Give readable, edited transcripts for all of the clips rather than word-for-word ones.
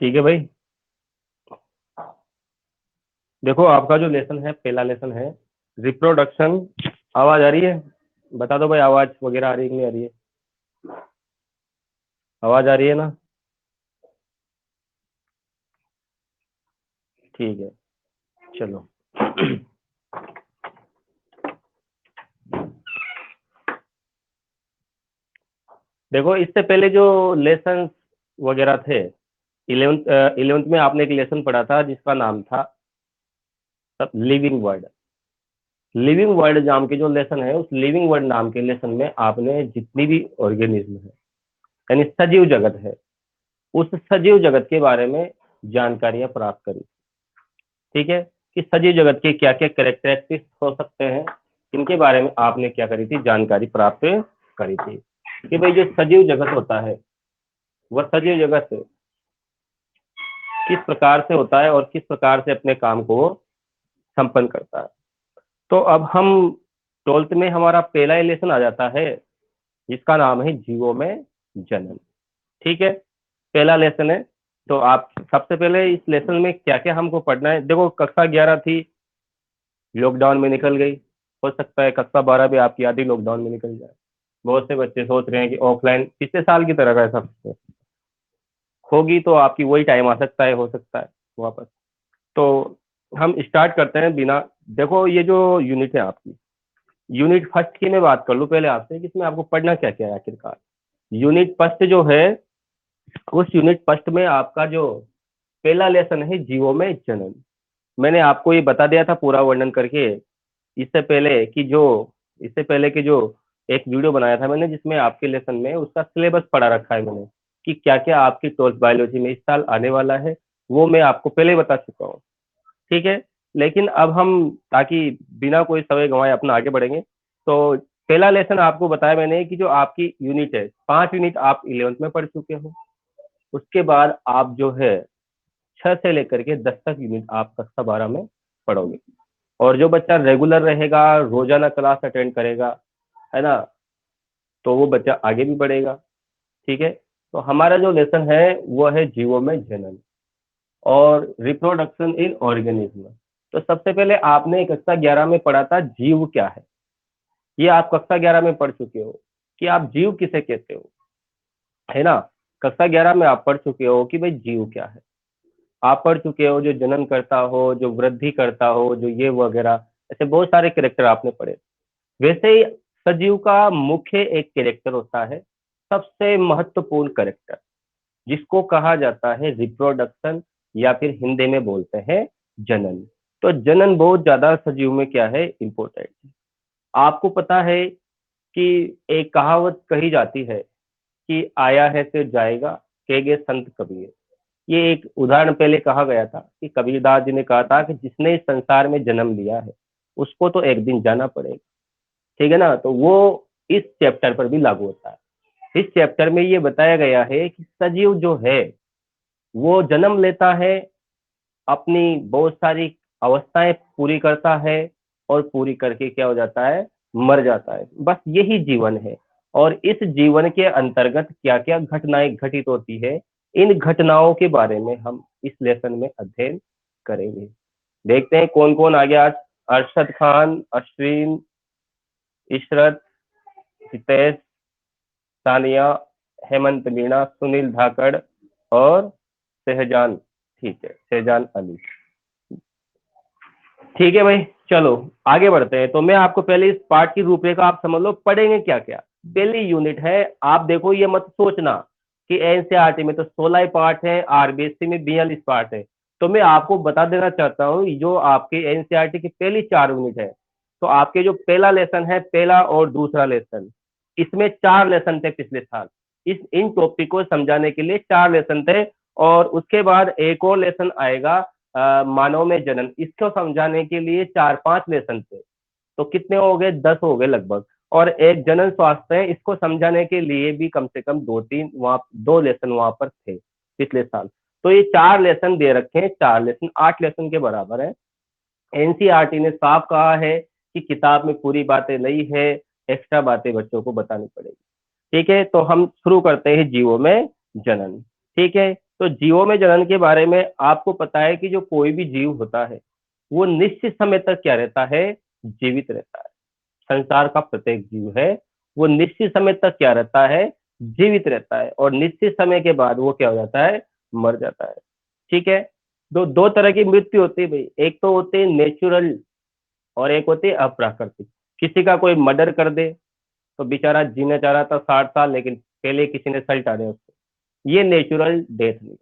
ठीक है भाई। देखो आपका जो लेसन है, पहला लेसन है रिप्रोडक्शन। आवाज आ रही है? बता दो भाई, आवाज वगैरह आ रही है कि नहीं आ रही है? आवाज आ रही है ना? ठीक है, चलो। देखो इससे पहले जो लेसन वगैरह थे, इलेवेंथ में आपने एक लेसन पढ़ा था जिसका नाम था लिविंग वर्ड। लिविंग वर्ड नाम के जो लेसन है, उस लिविंग वर्ड नाम के लेसन में आपने जितनी भी ऑर्गेनिज्म है, यानी सजीव जगत है, उस सजीव जगत के बारे में जानकारियां प्राप्त करी। ठीक है, कि सजीव जगत के क्या क्या कैरेक्टरिस्टिक्स हो सकते हैं, इनके बारे में आपने क्या करी थी, जानकारी प्राप्त करी थी। कि भाई जो सजीव जगत होता है, वह सजीव जगत किस प्रकार से होता है और किस प्रकार से अपने काम को संपन्न करता है। तो अब हम 12th में हमारा पहला लेसन आ जाता है जिसका नाम है जीवों में जनन। ठीक है, पहला लेसन है। तो आप सबसे पहले इस लेसन में क्या क्या हमको पढ़ना है। देखो कक्षा 11 थी, लॉकडाउन में निकल गई। हो सकता है कक्षा 12 भी आपकी आधी लॉकडाउन में निकल जाए। बहुत से बच्चे सोच रहे हैं कि ऑफलाइन पिछले साल की तरह का ऐसा होगी, तो आपकी वही टाइम आ सकता है, हो सकता है वापस। तो हम स्टार्ट करते हैं बिना, देखो ये जो यूनिट है आपकी, यूनिट फर्स्ट की मैं बात कर लूँ पहले आपसे कि इसमें आपको पढ़ना क्या क्या है आखिरकार। यूनिट फर्स्ट जो है, उस यूनिट फर्स्ट में आपका जो पहला लेसन है जीवों में जनन। मैंने आपको ये बता दिया था पूरा वर्णन करके इससे पहले कि जो इससे पहले कि जो एक वीडियो बनाया था मैंने, जिसमें आपके लेसन में उसका सिलेबस पढ़ा रखा है मैंने, कि क्या क्या आपकी 12th बायोलॉजी में इस साल आने वाला है, वो मैं आपको पहले ही बता चुका हूँ। ठीक है, लेकिन अब हम, ताकि बिना कोई समय गंवाए अपना आगे बढ़ेंगे, तो पहला लेसन आपको बताया मैंने कि जो आपकी यूनिट है, 5 यूनिट आप 11th में पढ़ चुके हो। उसके बाद आप जो है 6 से लेकर के 10 तक यूनिट आप कक्षा 12 में पढ़ोगे। और जो बच्चा रेगुलर रहेगा, रोजाना क्लास अटेंड करेगा, है ना, तो वो बच्चा आगे भी बढ़ेगा। ठीक है, तो हमारा जो लेसन है वो है जीवों में जनन और रिप्रोडक्शन इन ऑर्गेनिज्म। तो सबसे पहले आपने कक्षा 11 में पढ़ा था जीव क्या है। ये आप कक्षा 11 में पढ़ चुके हो कि आप जीव किसे कहते हो, है ना। कक्षा 11 में आप पढ़ चुके हो कि भाई जीव क्या है। आप पढ़ चुके हो जो जनन करता हो, जो वृद्धि करता हो, जो ये वगैरह, ऐसे बहुत सारे कैरेक्टर आपने पढ़े। वैसे ही सजीव का मुख्य एक कैरेक्टर होता है, सबसे महत्वपूर्ण कैरेक्टर, जिसको कहा जाता है रिप्रोडक्शन, या फिर हिंदी में बोलते हैं जनन। तो जनन बहुत ज्यादा सजीव में क्या है, इंपॉर्टेंट है। आपको पता है कि एक कहावत कही जाती है कि आया है फिर जाएगा, कहेंगे संत कबीर। ये एक उदाहरण पहले कहा गया था कि कबीरदास जी ने कहा था कि जिसने इस संसार में जन्म लिया है उसको तो एक दिन जाना पड़ेगा। ठीक है ना, तो वो इस चैप्टर पर भी लागू होता है। इस चैप्टर में ये बताया गया है कि सजीव जो है वो जन्म लेता है, अपनी बहुत सारी अवस्थाएं पूरी करता है, और पूरी करके क्या हो जाता है, मर जाता है। बस यही जीवन है। और इस जीवन के अंतर्गत क्या क्या घटनाएं घटित होती है, इन घटनाओं के बारे में हम इस लेसन में अध्ययन करेंगे। देखते हैं कौन कौन आ गया आज। अरशद खान, अश्विन, इशरत, हितेश, सानिया, हेमंत मीणा, सुनील धाकड़ और शहजान। ठीक है, शहजान अली। ठीक है भाई, चलो आगे बढ़ते हैं। तो मैं आपको पहले इस पार्ट की रूपरेखा आप समझ लो, पढ़ेंगे क्या क्या। पहली यूनिट है, आप देखो ये मत सोचना कि एनसीईआरटी में तो 16 पार्ट है, आरबीएससी में 42 पार्ट है। तो मैं आपको बता देना चाहता हूँ, जो आपके एनसीईआरटी की पहली 4 यूनिट है, तो आपके जो पहला लेसन है, पहला और दूसरा लेसन, इसमें 4 लेसन थे पिछले साल। इस इन टॉपिक को समझाने के लिए 4 लेसन थे। और उसके बाद एक और लेसन आएगा, मानव में जनन, इसको समझाने के लिए 4-5 लेसन थे। तो कितने हो गए, 10 हो गए लगभग। और एक जनन स्वास्थ्य है, इसको समझाने के लिए भी कम से कम 2-3 वहां 2 लेसन वहां पर थे पिछले साल। तो ये 4 लेसन दे रखे हैं, 4 लेसन 8 लेसन के बराबर है। एनसीईआरटी ने साफ कहा है कि किताब में पूरी बातें नहीं है, एक्स्ट्रा बातें बच्चों को बतानी पड़ेगी। ठीक है, तो हम शुरू करते हैं जीवों में जनन। ठीक है, तो जीवों में जनन के बारे में आपको पता है कि जो कोई भी जीव होता है वो निश्चित समय तक क्या रहता है, जीवित रहता है। संसार का प्रत्येक जीव है वो निश्चित समय तक क्या रहता है, जीवित रहता है, और निश्चित समय के बाद वो क्या हो जाता है, मर जाता है। ठीक है। दो दो तरह की मृत्यु होती है भाई, एक तो होती है नेचुरल और एक होती है अप्राकृतिक। किसी का कोई मर्डर कर दे तो बेचारा जीना चाह रहा था 60 साल, लेकिन पहले किसी ने सल्टा दिया उसको, ये नेचुरल डेथ नहीं।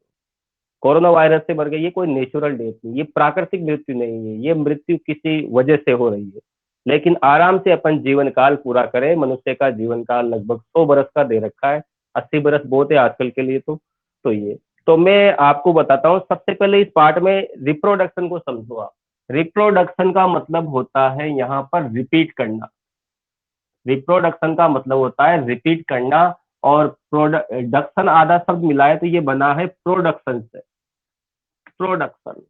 कोरोना वायरस से मर गए, ये कोई नेचुरल डेथ नहीं, ये प्राकृतिक मृत्यु नहीं है, ये मृत्यु किसी वजह से हो रही है। लेकिन आराम से अपन जीवन काल पूरा करें, मनुष्य का जीवन काल लगभग 100 बरस का दे रखा है, 80 बरस बहुत है आजकल के लिए। तो ये तो मैं आपको बताता हूँ, सबसे पहले इस पार्ट में रिप्रोडक्शन को समझो आप। रिप्रोडक्शन का मतलब होता है यहाँ पर रिपीट करना। रिप्रोडक्शन का मतलब होता है रिपीट करना, और प्रोडक्शन आधा शब्द मिला है तो ये बना है प्रोडक्शन से। प्रोडक्शन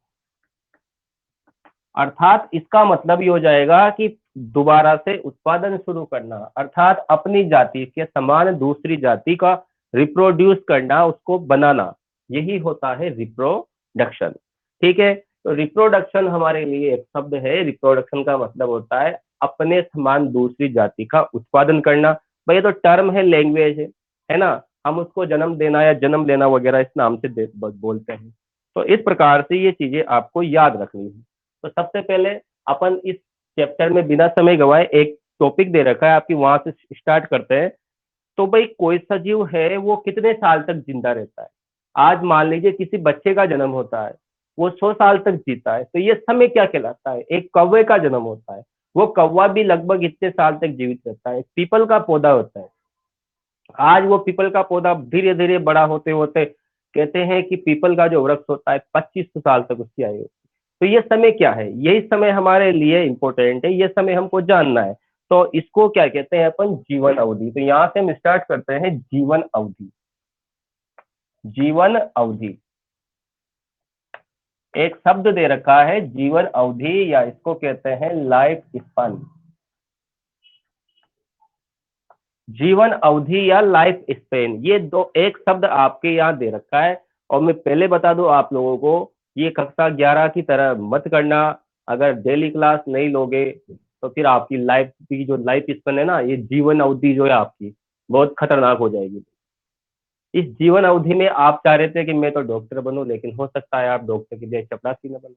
अर्थात इसका मतलब ये हो जाएगा कि दोबारा से उत्पादन शुरू करना, अर्थात अपनी जाति के समान दूसरी जाति का रिप्रोड्यूस करना, उसको बनाना, यही होता है रिप्रोडक्शन। ठीक है। तो रिप्रोडक्शन हमारे लिए एक शब्द है। रिप्रोडक्शन का मतलब होता है अपने समान दूसरी जाति का उत्पादन करना। भाई ये तो टर्म है, लैंग्वेज है ना, हम उसको जन्म देना या जन्म लेना वगैरह इस नाम से बोलते हैं। तो इस प्रकार से ये चीजें आपको याद रखनी है। तो सबसे पहले अपन इस चैप्टर में बिना समय गवाए एक टॉपिक दे रखा है आपकी, वहां से स्टार्ट करते हैं। तो भाई कोई सजीव है वो कितने साल तक जिंदा रहता है। आज मान लीजिए किसी बच्चे का जन्म होता है, वो 100 साल तक जीता है, तो ये समय क्या कहलाता है। एक कौवे का जन्म होता है, वो कौवा भी लगभग इतने साल तक जीवित रहता है। पीपल का पौधा होता है, आज वो पीपल का पौधा धीरे धीरे बड़ा होते होते कहते हैं कि पीपल का जो वृक्ष होता है 2500 साल तक उसकी आयु। तो ये समय क्या है, यही समय हमारे लिए इंपॉर्टेंट है, ये समय हमको जानना है। तो इसको क्या कहते हैं अपन, जीवन अवधि। तो यहाँ से हम स्टार्ट करते हैं जीवन अवधि। जीवन अवधि एक शब्द दे रखा है जीवन अवधि, या इसको कहते हैं लाइफ स्पान। जीवन अवधि या लाइफ स्पेन, ये दो एक शब्द आपके यहाँ दे रखा है। और मैं पहले बता दूं आप लोगों को, ये कक्षा 11 की तरह मत करना। अगर डेली क्लास नहीं लोगे तो फिर आपकी लाइफ की जो लाइफ स्पेन है ना, ये जीवन अवधि जो है आपकी बहुत खतरनाक हो जाएगी। इस जीवन अवधि में आप चाह रहे थे कि मैं तो डॉक्टर बनूं, लेकिन हो सकता है आप डॉक्टर के लिए चपरासी न बनो।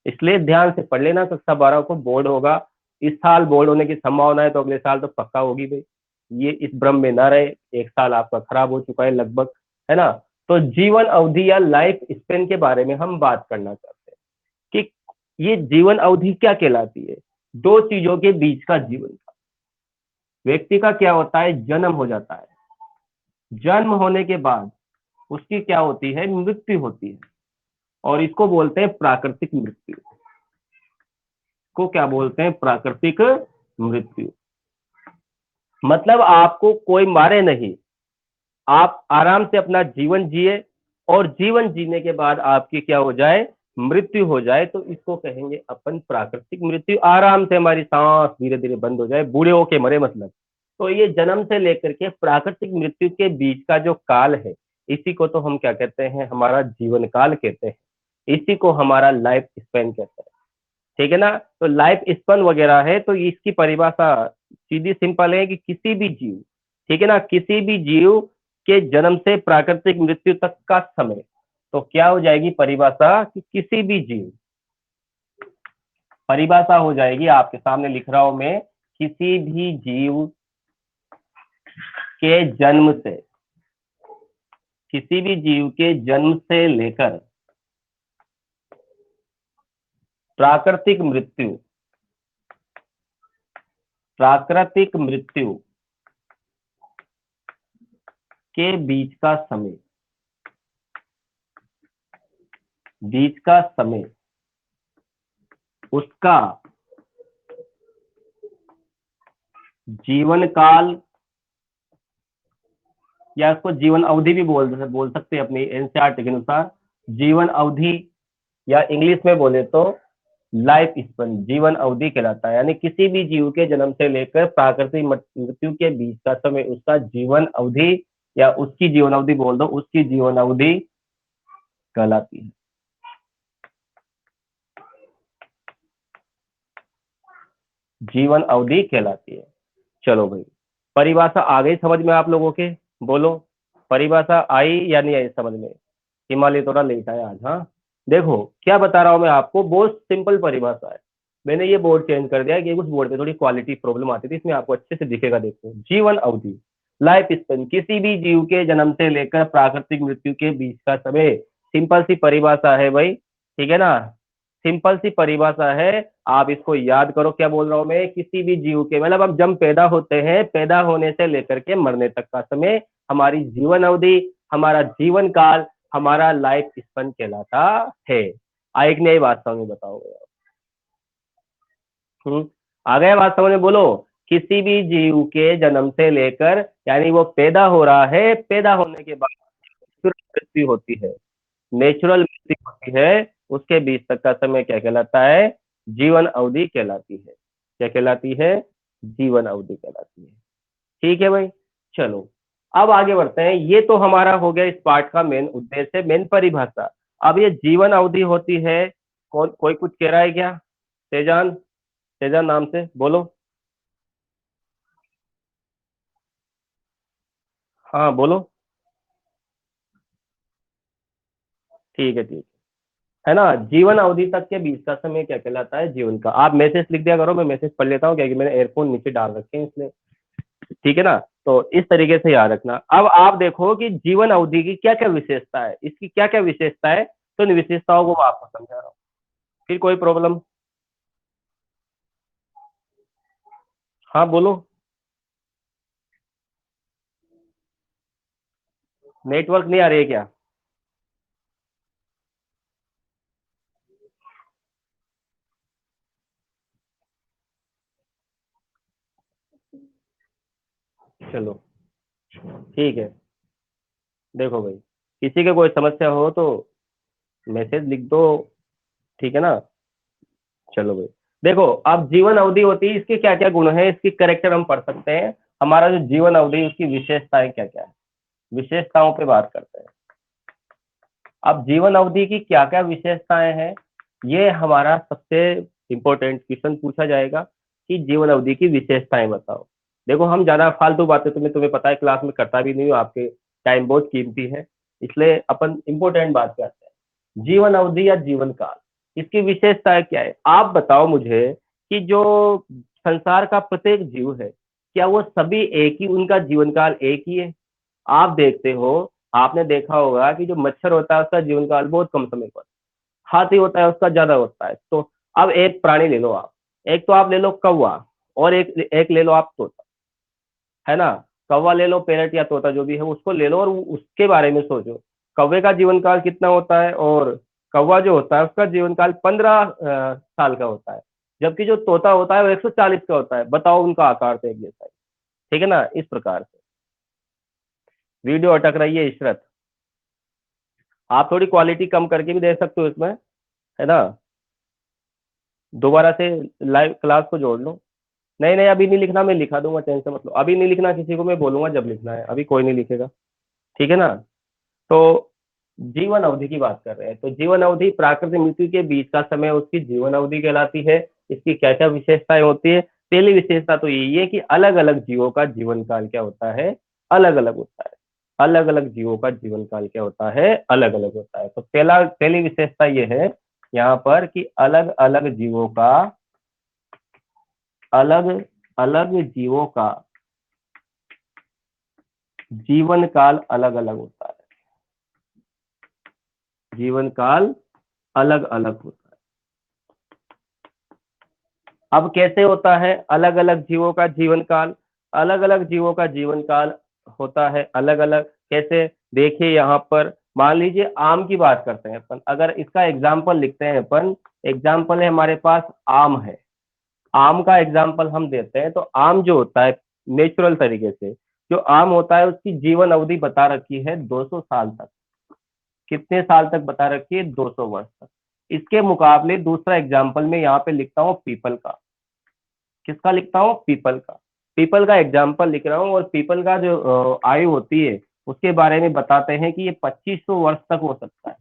इसलिए ध्यान से पढ़ लेना, कक्षा 12 को बोर्ड होगा। इस साल बोर्ड होने की संभावना है, तो अगले साल तो पक्का होगी भाई। ये इस भ्रम में ना रहे, एक साल आपका खराब हो चुका है लगभग, है ना। तो जीवन अवधि या लाइफ स्पेन के बारे में हम बात करना चाहते हैं कि ये जीवन अवधि क्या कहलाती है। दो चीजों के बीच का जीवन का, व्यक्ति का क्या होता है, जन्म हो जाता है, जन्म होने के बाद उसकी क्या होती है, मृत्यु होती है, और इसको बोलते हैं प्राकृतिक मृत्यु। को क्या बोलते हैं, प्राकृतिक मृत्यु। मतलब आपको कोई मारे नहीं, आप आराम से अपना जीवन जिए, और जीवन जीने के बाद आपकी क्या हो जाए, मृत्यु हो जाए, तो इसको कहेंगे अपन प्राकृतिक मृत्यु। आराम से हमारी सांस धीरे धीरे बंद हो जाए, बूढ़े होके मरे मतलब। तो ये जन्म से लेकर के प्राकृतिक मृत्यु के बीच का जो काल है, इसी को तो हम क्या कहते हैं, हमारा जीवन काल कहते हैं, इसी को हमारा लाइफ स्पेन कहते हैं। ठीक है ना। तो लाइफ स्पन वगैरह है, तो इसकी परिभाषा सीधी सिंपल है कि किसी भी जीव, ठीक है ना, किसी भी जीव के जन्म से प्राकृतिक मृत्यु तक का समय। तो क्या हो जाएगी परिभाषा कि किसी भी जीव, परिभाषा हो जाएगी आपके सामने लिख रहा हूं मैं, किसी भी जीव के जन्म से, किसी भी जीव के जन्म से लेकर प्राकृतिक मृत्यु, प्राकृतिक मृत्यु के बीच का समय, बीच का समय, उसका जीवन काल, या उसको जीवन अवधि भी बोल सकते हैं अपनी एनसीईआरटी के अनुसार, जीवन अवधि, या इंग्लिश में बोले तो लाइफ स्पन, जीवन अवधि कहलाता है। यानी किसी भी जीव के जन्म से लेकर प्राकृतिक मृत्यु के बीच का समय, उसका जीवन अवधि, या उसकी जीवन अवधि बोल दो, उसकी जीवन अवधि कहलाती है। जीवन अवधि कहलाती है। चलो भाई, परिभाषा आ गई समझ में आप लोगों के? बोलो, परिभाषा आई या नहीं आई समझ में? हिमालय थोड़ा लेट आया आज। हाँ, देखो क्या बता रहा हूँ मैं आपको, बहुत सिंपल परिभाषा है। मैंने ये बोर्ड चेंज कर दिया कि उस बोर्ड पे थोड़ी क्वालिटी प्रॉब्लम आती थी, इसमें आपको अच्छे से दिखेगा। देखो, जीवन अवधि, लाइफ स्पेन, किसी भी जीव के जन्म से लेकर प्राकृतिक मृत्यु के बीच का समय। सिंपल सी परिभाषा है भाई, ठीक है ना? सिंपल सी परिभाषा है, आप इसको याद करो। क्या बोल रहा हूं मैं? किसी भी जीव के, मतलब अब जब पैदा होते हैं, पैदा होने से लेकर के मरने तक का समय हमारी जीवन अवधि, हमारा जीवन काल, हमारा लाइफ स्पन कहलाता है। एक नई बात समझ में बताओ। आ गया बात समझ में? बोलो, किसी भी जीव के जन्म से लेकर, यानी वो पैदा हो रहा है, पैदा होने के बाद फिर मृत्यु होती है, नेचुरल मृत्यु होती है, उसके बीच तक का समय क्या कहलाता है? जीवन अवधि कहलाती है। क्या कहलाती है? जीवन अवधि कहलाती है। ठीक है भाई, चलो अब आगे बढ़ते हैं। ये तो हमारा हो गया इस पार्ट का मेन उद्देश्य, मेन परिभाषा। अब ये जीवन अवधि होती है, कौन कोई कुछ कह रहा है क्या? तेजान, तेजान नाम से बोलो। हाँ बोलो। ठीक है, ठीक है ना? जीवन अवधि तक के बीच का समय क्या कहलाता है? जीवन का। आप मैसेज लिख दिया करो, मैं मैसेज पढ़ लेता हूँ, क्या कि मैंने एयरफोन नीचे डाल रखे हैं इसलिए। ठीक है ना? तो इस तरीके से याद रखना। अब आप देखो कि जीवन अवधि की क्या क्या विशेषता है, इसकी क्या क्या विशेषता है, तो इन विशेषताओं को मैं आपको समझा रहा हूँ। फिर कोई प्रॉब्लम? हाँ बोलो। नेटवर्क नहीं आ रही है क्या? चलो ठीक है। देखो भाई, किसी के कोई समस्या हो तो मैसेज लिख दो, ठीक है ना? चलो भाई, देखो अब जीवन अवधि होती है, इसके क्या क्या गुण है, इसकी करेक्टर हम पढ़ सकते हैं। हमारा जो जीवन अवधि, उसकी विशेषताएं क्या क्या है, विशेषताओं पे बात करते हैं। अब जीवन अवधि की क्या क्या विशेषताएं हैं, ये हमारा सबसे इंपॉर्टेंट क्वेश्चन पूछा जाएगा कि जीवन अवधि की विशेषताएं बताओ। देखो, हम ज्यादा फालतू बातें तुम्हें तुम्हें पता है क्लास में करता भी नहीं हूँ, आपके टाइम बहुत कीमती है, इसलिए अपन इंपॉर्टेंट बात पे आते हैं। जीवन अवधि या जीवन काल, इसकी विशेषताएं क्या है? आप बताओ मुझे कि जो संसार का प्रत्येक जीव है, क्या वो सभी एक ही, उनका जीवन काल एक ही है? आप देखते हो, आपने देखा होगा कि जो मच्छर होता है उसका जीवन काल बहुत कम समय पर, हाथी होता है उसका ज्यादा होता है। तो अब एक प्राणी ले लो आप, एक तो आप ले लो कौवा, और एक एक ले लो आप तोता, है ना? कौवा ले लो, पैरट या तोता जो भी है उसको ले लो, और उसके बारे में सोचो, कौवे का जीवन काल कितना होता है, और कौवा जो होता है उसका जीवन काल 15 साल का होता है, जबकि जो तोता होता है वो 140 का होता है। बताओ, उनका आकार तो एक जैसा है। ठीक है ना? इस प्रकार से वीडियो अटक रही है इशरत, आप थोड़ी क्वालिटी कम करके भी देख सकते हो इसमें, है ना? दोबारा से लाइव क्लास को जोड़ लो। नहीं नहीं, अभी नहीं लिखना, मैं लिखा दूंगा, टेंशन मत लो। अभी नहीं लिखना किसी को, मैं बोलूंगा जब लिखना है, अभी कोई नहीं लिखेगा। ठीक है ना? तो जीवन अवधि की बात कर रहे हैं, तो जीवन अवधि प्राकृतिक मृत्यु के बीच का समय उसकी जीवन अवधि कहलाती है। इसकी क्या क्या विशेषताएं होती है? पहली विशेषता तो यही है कि अलग अलग जीवों का जीवन काल क्या होता है? अलग अलग होता है। अलग अलग जीवों का जीवन काल क्या होता है? अलग अलग होता है। तो पहली विशेषता ये है यहाँ पर कि अलग अलग जीवों का, अलग अलग जीवों का जीवन काल अलग अलग होता है। जीवन काल अलग अलग होता है। अब कैसे होता है अलग अलग जीवों का जीवन काल? अलग अलग जीवों का जीवन काल होता है अलग अलग, कैसे? देखिए यहाँ पर, मान लीजिए आम की बात करते हैं अपन, अगर इसका एग्जाम्पल लिखते हैं अपन, एग्जाम्पल है हमारे पास आम है, आम का एग्जाम्पल हम देते हैं। तो आम जो होता है, नेचुरल तरीके से जो आम होता है, उसकी जीवन अवधि बता रखी है 200 साल तक। कितने साल तक बता रखी है? 200 वर्ष तक। इसके मुकाबले दूसरा एग्जाम्पल में यहाँ पे लिखता हूँ पीपल का। किसका लिखता हूँ? पीपल का। पीपल का एग्जाम्पल लिख रहा हूँ, और पीपल का जो आयु होती है उसके बारे में बताते हैं कि ये 2500 वर्ष तक हो सकता है।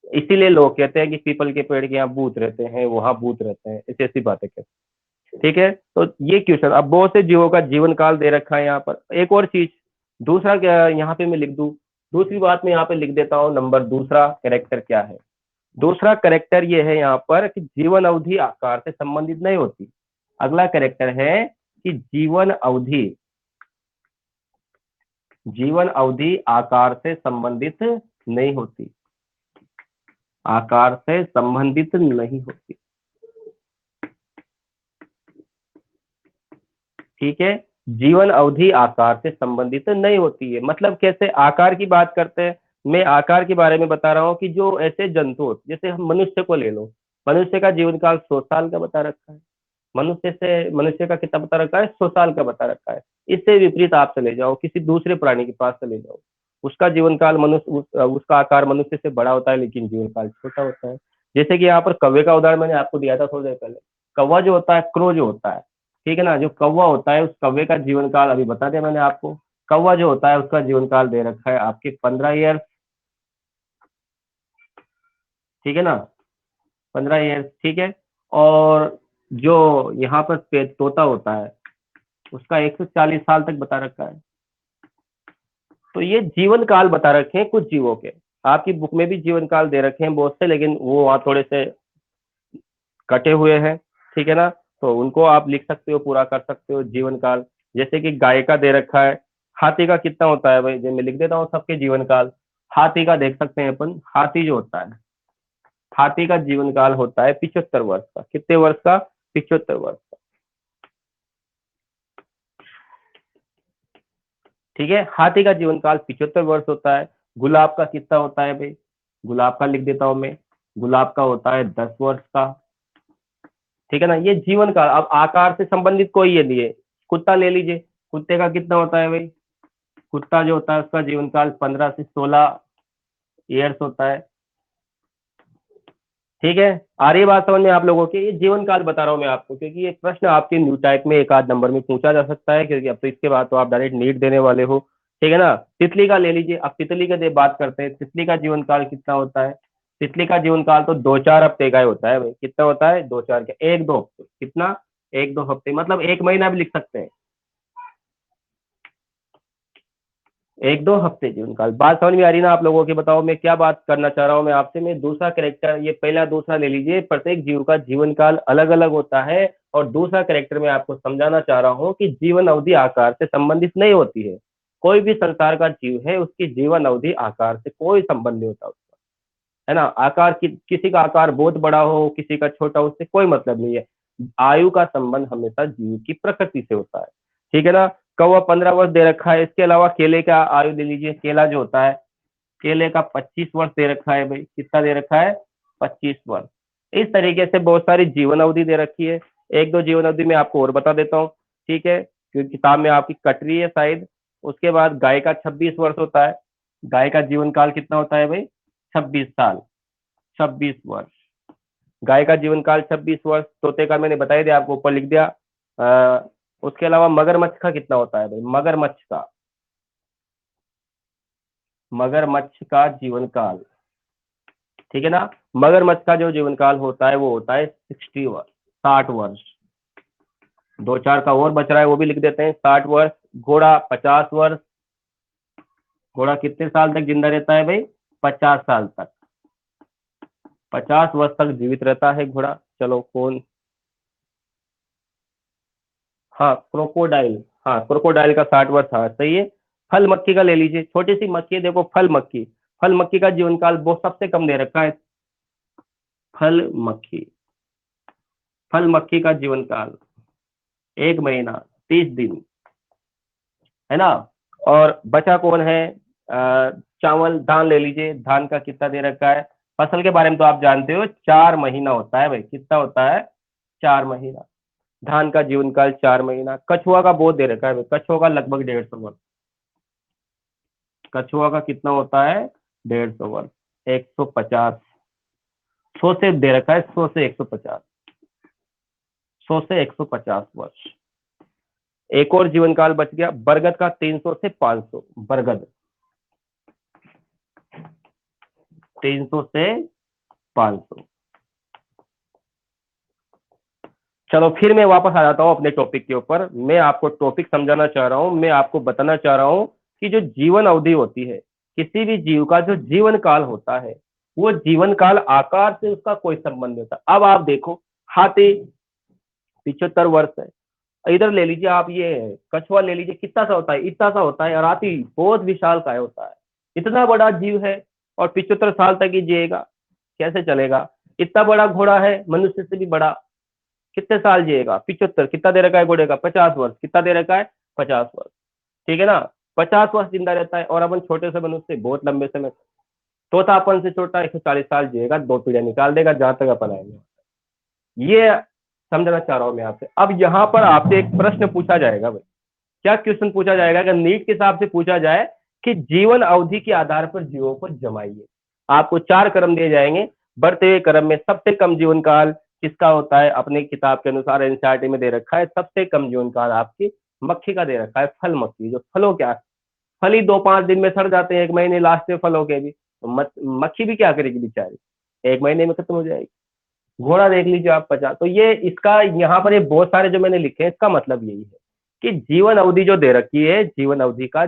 इसीलिए लोग कहते हैं कि पीपल के पेड़ के यहाँ भूत रहते हैं, वहां भूत रहते हैं, ऐसी ऐसी बातें कहते हैं। ठीक है, तो ये क्वेश्चन, अब बहुत से जीवों का जीवन काल दे रखा है यहाँ पर। एक और चीज, दूसरा क्या यहाँ पे मैं लिख दूं, दूसरी बात मैं यहाँ पे लिख देता हूँ, नंबर दूसरा कैरेक्टर क्या है। दूसरा कैरेक्टर ये है यहाँ पर कि जीवन अवधि आकार से संबंधित नहीं होती। अगला कैरेक्टर है कि जीवन अवधि आकार से संबंधित नहीं होती, आकार से संबंधित नहीं होती। ठीक है, जीवन अवधि आकार से संबंधित नहीं होती है, मतलब कैसे आकार की बात करते हैं। मैं आकार के बारे में बता रहा हूँ कि जो ऐसे जंतु, जैसे हम मनुष्य को ले लो, मनुष्य का जीवन काल 100 साल का बता रखा है। मनुष्य का कितना बता रखा है, 100 साल का बता रखा है। इससे विपरीत आप चले जाओ, किसी दूसरे प्राणी के पास चले जाओ, उसका जीवन काल उसका आकार मनुष्य से बड़ा होता है, लेकिन जीवन काल छोटा होता है। जैसे कि यहाँ पर कौवे का उदाहरण मैंने आपको दिया था थोड़ी देर पहले। कौवा जो होता है, क्रो जो होता है, ठीक है ना, जो कौवा होता है, उस कौवे का जीवन काल अभी बता दिया मैंने आपको। कौवा जो होता है उसका जीवन काल दे रखा है आपके 15 ईयर, ठीक है ना, 15 ईयर, ठीक है। और जो यहाँ पर तोता होता है, उसका 140 साल तक बता रखा है। तो ये जीवन काल बता रखे हैं कुछ जीवों के। आपकी बुक में भी जीवन काल दे रखे हैं बहुत से, लेकिन वो वहाँ थोड़े से कटे हुए हैं, ठीक है ना। तो उनको आप लिख सकते हो, पूरा कर सकते हो जीवन काल। जैसे कि गाय का दे रखा है, हाथी का कितना होता है भाई, जो मैं लिख देता हूँ सबके जीवन काल। हाथी का देख सकते हैं अपन, हाथी जो होता है, हाथी का जीवन काल होता है 75 वर्ष का। कितने वर्ष का, 75 वर्ष का। ठीक है, हाथी का जीवन काल 75 वर्ष होता है। गुलाब का कितना होता है भाई, गुलाब का लिख देता हूं मैं, गुलाब का होता है 10 वर्ष का। ठीक है ना, ये जीवन काल। अब आकार से संबंधित कोई ये नहीं है। कुत्ता ले लीजिए, कुत्ते का कितना होता है भाई, कुत्ता जो होता है उसका जीवन काल 15 से 16 ईयर्स होता है। ठीक है, आ रही है बात समझ में आप लोगों के। ये जीवन काल बता रहा हूँ मैं आपको, क्योंकि ये प्रश्न आपके न्यू टाइप में एक आध नंबर में पूछा जा सकता है, क्योंकि अब तो इसके बाद तो आप डायरेक्ट नीट देने वाले हो। ठीक है ना, तितली का ले लीजिए। अब तितली का बात करते हैं, तितली का जीवन काल कितना होता है। तितली का जीवन काल तो 2-4 हफ्ते का ही होता है भाई। कितना होता है, 2-4 का, 1-2 हफ्ते। कितना, 1-2 हफ्ते, मतलब 1 महीना भी लिख सकते हैं। 1-2 हफ्ते जीवन काल। बात समझ में आ रही ना आप लोगों की, बताओ मैं क्या बात करना चाह रहा हूँ मैं आपसे। मैं दूसरा कैरेक्टर, ये पहला दूसरा ले लीजिए, प्रत्येक जीव का जीवन काल अलग अलग होता है। और दूसरा कैरेक्टर में आपको समझाना चाह रहा हूँ कि जीवन अवधि आकार से संबंधित नहीं होती है। कोई भी संसार का जीव है, उसकी जीवन अवधि आकार से कोई संबंध नहीं होता उसका, है ना। आकार किसी का आकार बहुत बड़ा हो, किसी का छोटा हो, उससे कोई मतलब नहीं है। आयु का संबंध हमेशा जीव की प्रकृति से होता है। ठीक है ना। कौवा 15 वर्ष दे रखा है। इसके अलावा केले का आयु दे लीजिए, केला जो होता है, केले का 25 वर्ष दे रखा है भाई। कितना दे रखा है, 25 वर्ष। इस तरीके से बहुत सारी जीवन अवधि दे रखी है। 1-2 जीवन अवधि में आपको और बता देता हूँ, ठीक है, क्योंकि किताब में आपकी कट रही है शायद। उसके बाद गाय का 26 वर्ष होता है। गाय का जीवन काल कितना होता है भाई, 26 साल, 26 वर्ष। गाय का जीवन काल 26 वर्ष। तोते का मैंने बता ही दिया आपको, ऊपर लिख दिया। उसके अलावा मगरमच्छ का कितना होता है भाई, मगरमच्छ का जीवन काल, ठीक है ना। मगरमच्छ का जो जीवन काल होता है वो होता है 60 वर्ष, 60 वर्ष। 2-4 का और बच रहा है, वो भी लिख देते हैं, 60 वर्ष। घोड़ा 50 वर्ष। घोड़ा कितने साल तक जिंदा रहता है भाई, 50 साल तक। 50 वर्ष तक जीवित रहता है घोड़ा। चलो कौन, हाँ क्रोकोडाइल, हाँ क्रोकोडाइल का 60 वर्ष, हाँ सही है। फल मक्खी का ले लीजिए, छोटी सी मक्खी है, देखो फल मक्खी। फल मक्खी का जीवन काल बहुत सबसे कम दे रखा है। फल मक्खी, फल मक्खी का जीवन काल 1 महीना, 30 दिन, है ना। और बचा कौन है, चावल, धान ले लीजिए। धान का कितना दे रखा है। फसल के बारे में तो आप जानते हो, 4 महीना होता है भाई। कितना होता है, 4 महीना। धान का जीवन काल 4 महीना। कछुआ का बहुत दे रखा है भाई, कछुआ का लगभग 150 वर्ष। कछुआ का कितना होता है, 150 वर्ष। 150, 100 से दे रखा है, 100 से 150, 100 से 150 वर्ष। एक और जीवन काल बच गया, बरगद का 300 से 500। बरगद 300 से 500। चलो फिर मैं वापस आ जाता हूँ अपने टॉपिक के ऊपर। मैं आपको टॉपिक समझाना चाह रहा हूँ, मैं आपको बताना चाह रहा हूँ कि जो जीवन अवधि होती है, किसी भी जीव का जो जीवन काल होता है, वो जीवन काल आकार से उसका कोई संबंध नहीं होता। अब आप देखो, हाथी 75 वर्ष है, इधर ले लीजिए आप, ये कछुआ ले लीजिए, कितना सा होता है, इतना सा होता है, और हाथी बहुत विशाल काय होता है। इतना बड़ा जीव है और 75 साल तक ही जिएगा, कैसे चलेगा? इतना बड़ा घोड़ा है, मनुष्य से भी बड़ा, कितने साल जिएगा? 75। कितना दे रखा है घोड़े का? 50 वर्ष। कितना दे रखा है? 50 वर्ष। ठीक है ना? 50 वर्ष जिंदा रहता है, और अपन छोटे से मनुष्य बहुत लंबे समय, तोता अपन से छोटा 140 साल जिएगा, 2 पीढ़ियां निकाल देगा जहां तक अपन आएंगे। ये समझना चाह रहा हूं मैं आपसे। अब यहाँ पर आपसे एक प्रश्न पूछा जाएगा भाई, क्या क्वेश्चन पूछा जाएगा? अगर नीट के हिसाब से पूछा जाए कि जीवन अवधि के आधार पर जीवों को जमाइए, आपको 4 क्रम दिए जाएंगे। बढ़ते हुए क्रम में सबसे कम जीवन काल किसका होता है? अपने किताब के अनुसार एनसीईआरटी में दे रखा है, सबसे कम जीवन काल आपकी मक्खी का दे रखा है। फल मक्खी, जो फलों क्या, फल ही 2-5 दिन में सड़ जाते हैं, 1 महीने लास्ट में फलों के भी, तो मक्खी भी क्या करेगी बेचारी, 1 महीने में खत्म हो जाएगी। घोड़ा देख लीजिए आप, 50। तो ये इसका यहाँ पर ये बहुत सारे जो मैंने लिखे हैं, इसका मतलब यही है कि जीवन अवधि जो दे रखी है, जीवन अवधि का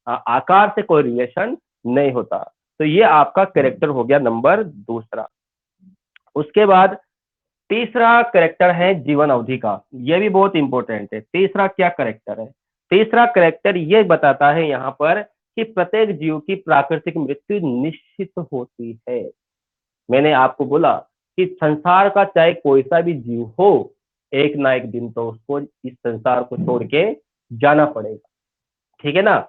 आकार से कोई रिलेशन नहीं होता। तो ये आपका कैरेक्टर हो गया नंबर दूसरा। उसके बाद तीसरा कैरेक्टर है जीवन अवधि का, ये भी बहुत इंपॉर्टेंट है। तीसरा क्या कैरेक्टर है? तीसरा कैरेक्टर ये बताता है यहाँ पर कि प्रत्येक जीव की प्राकृतिक मृत्यु निश्चित होती है। मैंने आपको बोला कि संसार का चाहे कोई सा भी जीव हो, एक ना एक दिन तो उसको इस संसार को छोड़ के जाना पड़ेगा। ठीक है ना?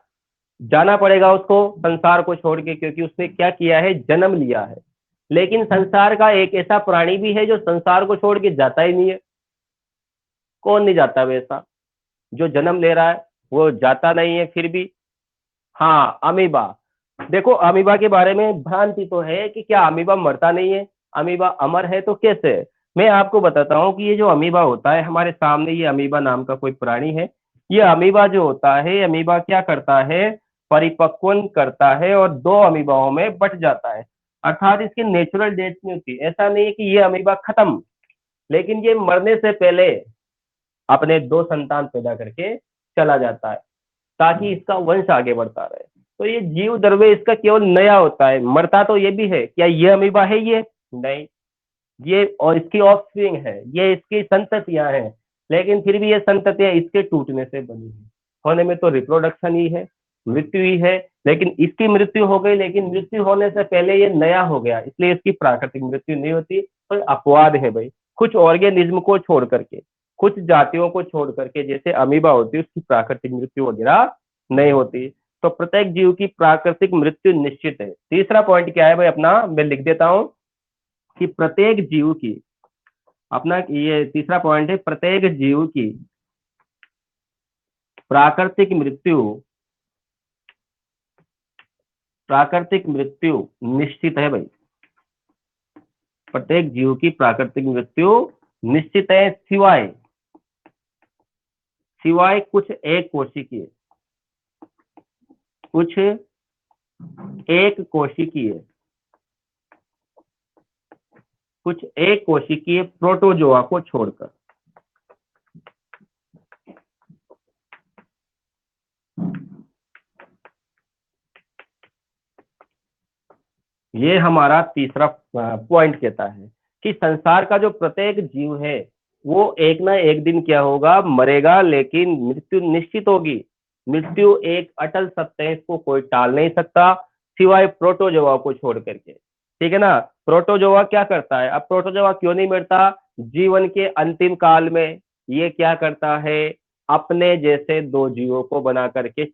जाना पड़ेगा उसको संसार को छोड़ के, क्योंकि उसने क्या किया है? जन्म लिया है। लेकिन संसार का एक ऐसा प्राणी भी है जो संसार को छोड़ के जाता ही नहीं है। कौन नहीं जाता वैसा? जो जन्म ले रहा है वो जाता नहीं है फिर भी। हाँ, अमीबा। देखो, अमीबा के बारे में भ्रांति तो है कि क्या अमीबा मरता नहीं है, अमीबा अमर है, तो कैसे? मैं आपको बताता हूँ कि ये जो अमीबा होता है हमारे सामने, ये अमीबा नाम का कोई प्राणी है। ये अमीबा जो होता है, अमीबा क्या करता है? परिपक्वन करता है और 2 अमीबाओं में बट जाता है, अर्थात इसकी नेचुरल डेथ नहीं होती। ऐसा नहीं है कि ये अमीबा खत्म, लेकिन ये मरने से पहले अपने 2 संतान पैदा करके चला जाता है, ताकि इसका वंश आगे बढ़ता रहे। तो ये जीव द्रव्य इसका केवल नया होता है, मरता तो ये भी है। क्या ये अमीबा है? ये नहीं, ये और इसकी ऑफस्प्रिंग है, ये इसकी संततियां हैं, लेकिन फिर भी ये संततियां इसके टूटने से बनी है। होने में तो रिप्रोडक्शन ही है, मृत्यु ही है। लेकिन इसकी मृत्यु हो गई, लेकिन मृत्यु होने से पहले ये नया हो गया, इसलिए इसकी प्राकृतिक मृत्यु नहीं होती। तो अपवाद है भाई, कुछ ऑर्गेनिज्म को छोड़ करके, कुछ जातियों को छोड़ करके, जैसे अमीबा होती है, उसकी प्राकृतिक मृत्यु वगैरह नहीं होती। तो प्रत्येक जीव की प्राकृतिक मृत्यु निश्चित है। तीसरा पॉइंट क्या है भाई अपना, मैं लिख देता हूं कि प्रत्येक जीव की, अपना ये तीसरा पॉइंट है, प्रत्येक जीव की प्राकृतिक मृत्यु, प्राकृतिक मृत्यु निश्चित है भाई। प्रत्येक जीव की प्राकृतिक मृत्यु निश्चित है, सिवाय सिवाय कुछ एक कोशिकीय, कुछ एक कोशिकीय, कुछ एक कोशिकीय प्रोटोजोआ को छोड़कर। ये हमारा तीसरा पॉइंट कहता है कि संसार का जो प्रत्येक जीव है वो एक ना एक दिन क्या होगा? मरेगा, लेकिन मृत्यु निश्चित होगी। मृत्यु एक अटल सत्य है, इसको कोई टाल नहीं सकता, सिवाय प्रोटोजोआ को छोड़ करके। ठीक है ना? प्रोटोजोआ क्या करता है? अब प्रोटोजोआ क्यों नहीं मरता? जीवन के अंतिम काल में ये क्या करता है? अपने जैसे 2 जीवों को बना करके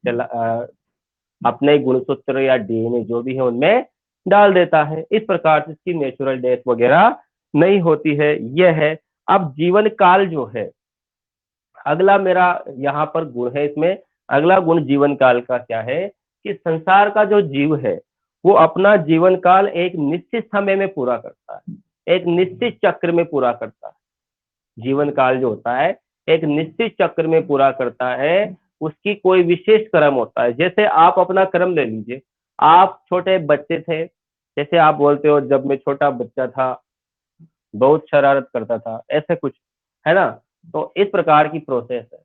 अपने गुणसूत्र या डीएनए जो भी है उनमें डाल देता है। इस प्रकार से इसकी नेचुरल डेथ वगैरह नहीं होती है। यह है। अब जीवन काल जो है, अगला मेरा यहाँ पर गुण है इसमें, अगला गुण जीवन काल का क्या है कि संसार का जो जीव है वो अपना जीवन काल एक निश्चित समय में पूरा करता है, एक निश्चित चक्र में पूरा करता है। जीवन काल जो होता है एक निश्चित चक्र में पूरा करता है, उसकी कोई विशेष क्रम होता है। जैसे आप अपना क्रम ले लीजिए, आप छोटे बच्चे थे, जैसे आप बोलते हो जब मैं छोटा बच्चा था बहुत शरारत करता था, ऐसे कुछ, है ना। तो इस प्रकार की प्रोसेस है।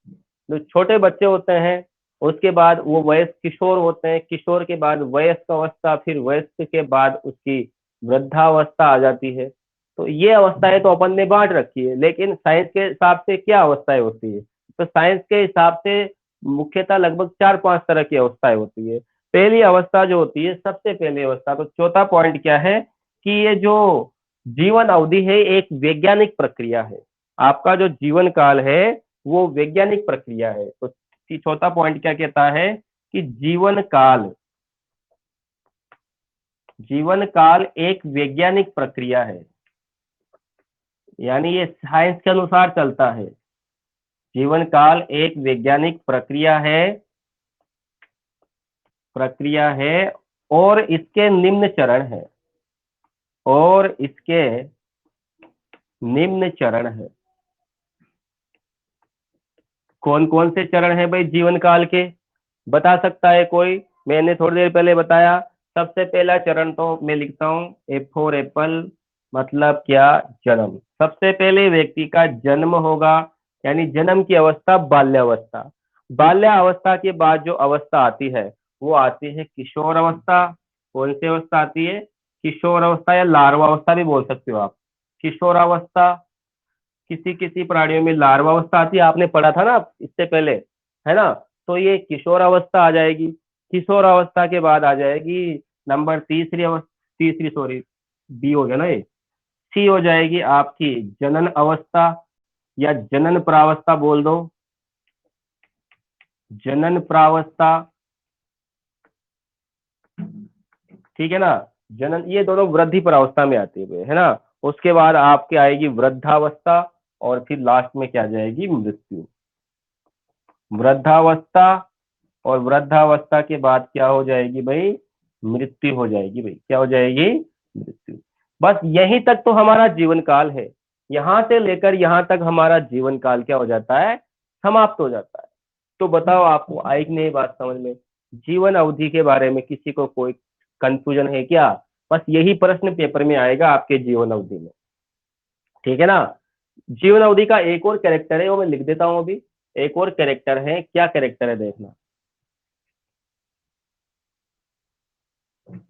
जो छोटे बच्चे होते हैं उसके बाद वो वयस्क किशोर होते हैं, किशोर के बाद वयस्क अवस्था, फिर वयस्क के बाद उसकी वृद्धावस्था आ जाती है। तो ये अवस्थाएं तो अपन ने बांट रखी है, लेकिन साइंस के हिसाब से क्या अवस्थाएं होती है, तो साइंस के हिसाब से मुख्यतः लगभग 4-5 तरह की अवस्थाएं होती है। पहली अवस्था जो होती है, सबसे पहली अवस्था, तो चौथा पॉइंट क्या है कि ये जो जीवन अवधि है एक वैज्ञानिक प्रक्रिया है। आपका जो जीवन काल है वो वैज्ञानिक प्रक्रिया है। तो चौथा पॉइंट क्या कहता है कि जीवन काल एक वैज्ञानिक प्रक्रिया है, यानी ये साइंस के अनुसार चलता है। जीवन काल एक वैज्ञानिक प्रक्रिया है और इसके निम्न चरण है, और इसके निम्न चरण है। कौन कौन से चरण है भाई जीवन काल के, बता सकता है कोई? मैंने थोड़ी देर पहले बताया। सबसे पहला चरण तो मैं लिखता हूँ ए फॉर एप्पल, मतलब क्या, जन्म। सबसे पहले व्यक्ति का जन्म होगा, यानी जन्म की अवस्था बाल्यावस्था। बाल्यावस्था के बाद जो अवस्था आती है वो आती है किशोर अवस्था। कौन सी अवस्था आती है? किशोर अवस्था, या लार्वा अवस्था भी बोल सकते हो आप। किशोरावस्था, किसी किसी प्राणियों में लार्वावस्था आती है, आपने पढ़ा था ना इससे पहले, है ना। तो ये किशोरावस्था आ जाएगी। किशोरावस्था के बाद आ जाएगी नंबर तीसरी अवस्था, तीसरी सॉरी, बी हो गया ना ये, सी हो जाएगी आपकी जनन अवस्था, या जनन प्रावस्था बोल दो, जनन प्रावस्था, ठीक है ना। जनन, ये दोनों वृद्धि प्रावस्था में आती है ना। उसके बाद आपके आएगी वृद्धावस्था, और फिर लास्ट में क्या आ जाएगी? मृत्यु। वृद्धावस्था, और वृद्धावस्था के बाद क्या हो जाएगी भाई? मृत्यु हो जाएगी भाई। क्या हो जाएगी? मृत्यु। बस यहीं तक तो हमारा जीवन काल है। यहां से लेकर यहां तक हमारा जीवन काल क्या हो जाता है? समाप्त हो जाता है। तो बताओ आपको आई कि नहीं बात समझ में? जीवन अवधि के बारे में किसी को कोई कंफ्यूजन है क्या? बस यही प्रश्न पेपर में आएगा आपके जीवन अवधि में, ठीक है ना। जीवन अवधि का एक और कैरेक्टर है, वो मैं लिख देता हूं अभी। एक और कैरेक्टर है, क्या कैरेक्टर है देखना।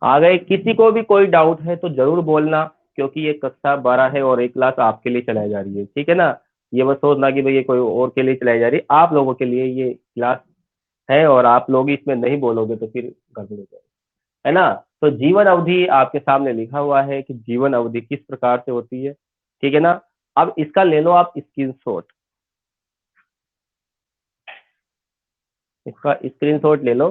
आ गए? किसी को भी कोई डाउट है तो जरूर बोलना, क्योंकि ये कक्षा 12 है और एक क्लास आपके लिए चलाई जा रही है, ठीक है ना। ये मत सोचना कि भाई ये कोई और के लिए चलाई जा रही है, आप लोगों के लिए ये क्लास है, और आप लोग इसमें नहीं बोलोगे तो फिर गड़बड़ हो जाएगी, है ना। तो जीवन अवधि आपके सामने लिखा हुआ है कि जीवन अवधि किस प्रकार से होती है, ठीक है ना। अब इसका ले लो आप स्क्रीनशॉट, इसका स्क्रीनशॉट ले लो।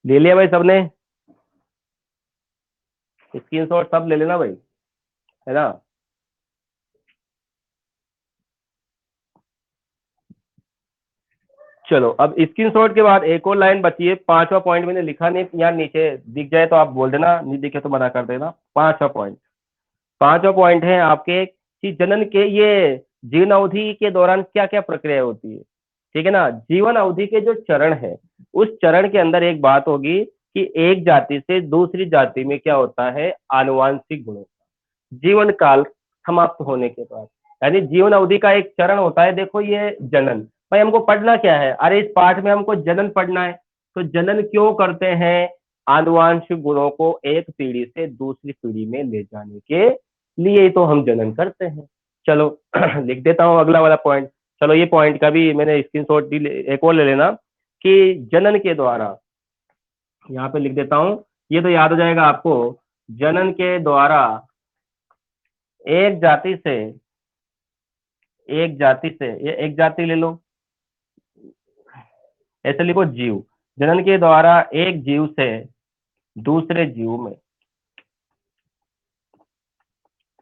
ले लिया भाई सबने? स्क्रीनशॉट सब ले लेना भाई, है ना। चलो, अब स्क्रीनशॉट के बाद एक और लाइन बची है। पांचवा पॉइंट मैंने लिखा नहीं, यहाँ नीचे दिख जाए तो आप बोल देना, नहीं दिखे तो मना कर देना। पांचवा पॉइंट है आपके कि जनन के ये जीवन अवधि के दौरान क्या क्या प्रक्रिया होती है, ठीक है ना। जीवन अवधि के जो चरण है, उस चरण के अंदर एक बात होगी कि एक जाति से दूसरी जाति में क्या होता है? आनुवांशिक गुणों, जीवन काल समाप्त होने के बाद, यानी जीवन अवधि का एक चरण होता है। देखो ये जनन, भाई हमको पढ़ना क्या है? अरे इस पाठ में हमको जनन पढ़ना है। तो जनन क्यों करते हैं? आनुवांशिक गुणों को एक पीढ़ी से दूसरी पीढ़ी में ले जाने के लिए तो हम जनन करते हैं। चलो लिख देता हूं अगला वाला पॉइंट। चलो ये पॉइंट का भी मैंने स्क्रीनशॉट भी एक और ले लेना कि जनन के द्वारा, यहाँ पे लिख देता हूं, ये तो याद हो जाएगा आपको। जनन के द्वारा एक जाति से, ये एक जाति ले लो, ऐसे लिखो जीव। जनन के द्वारा एक जीव से दूसरे जीव में,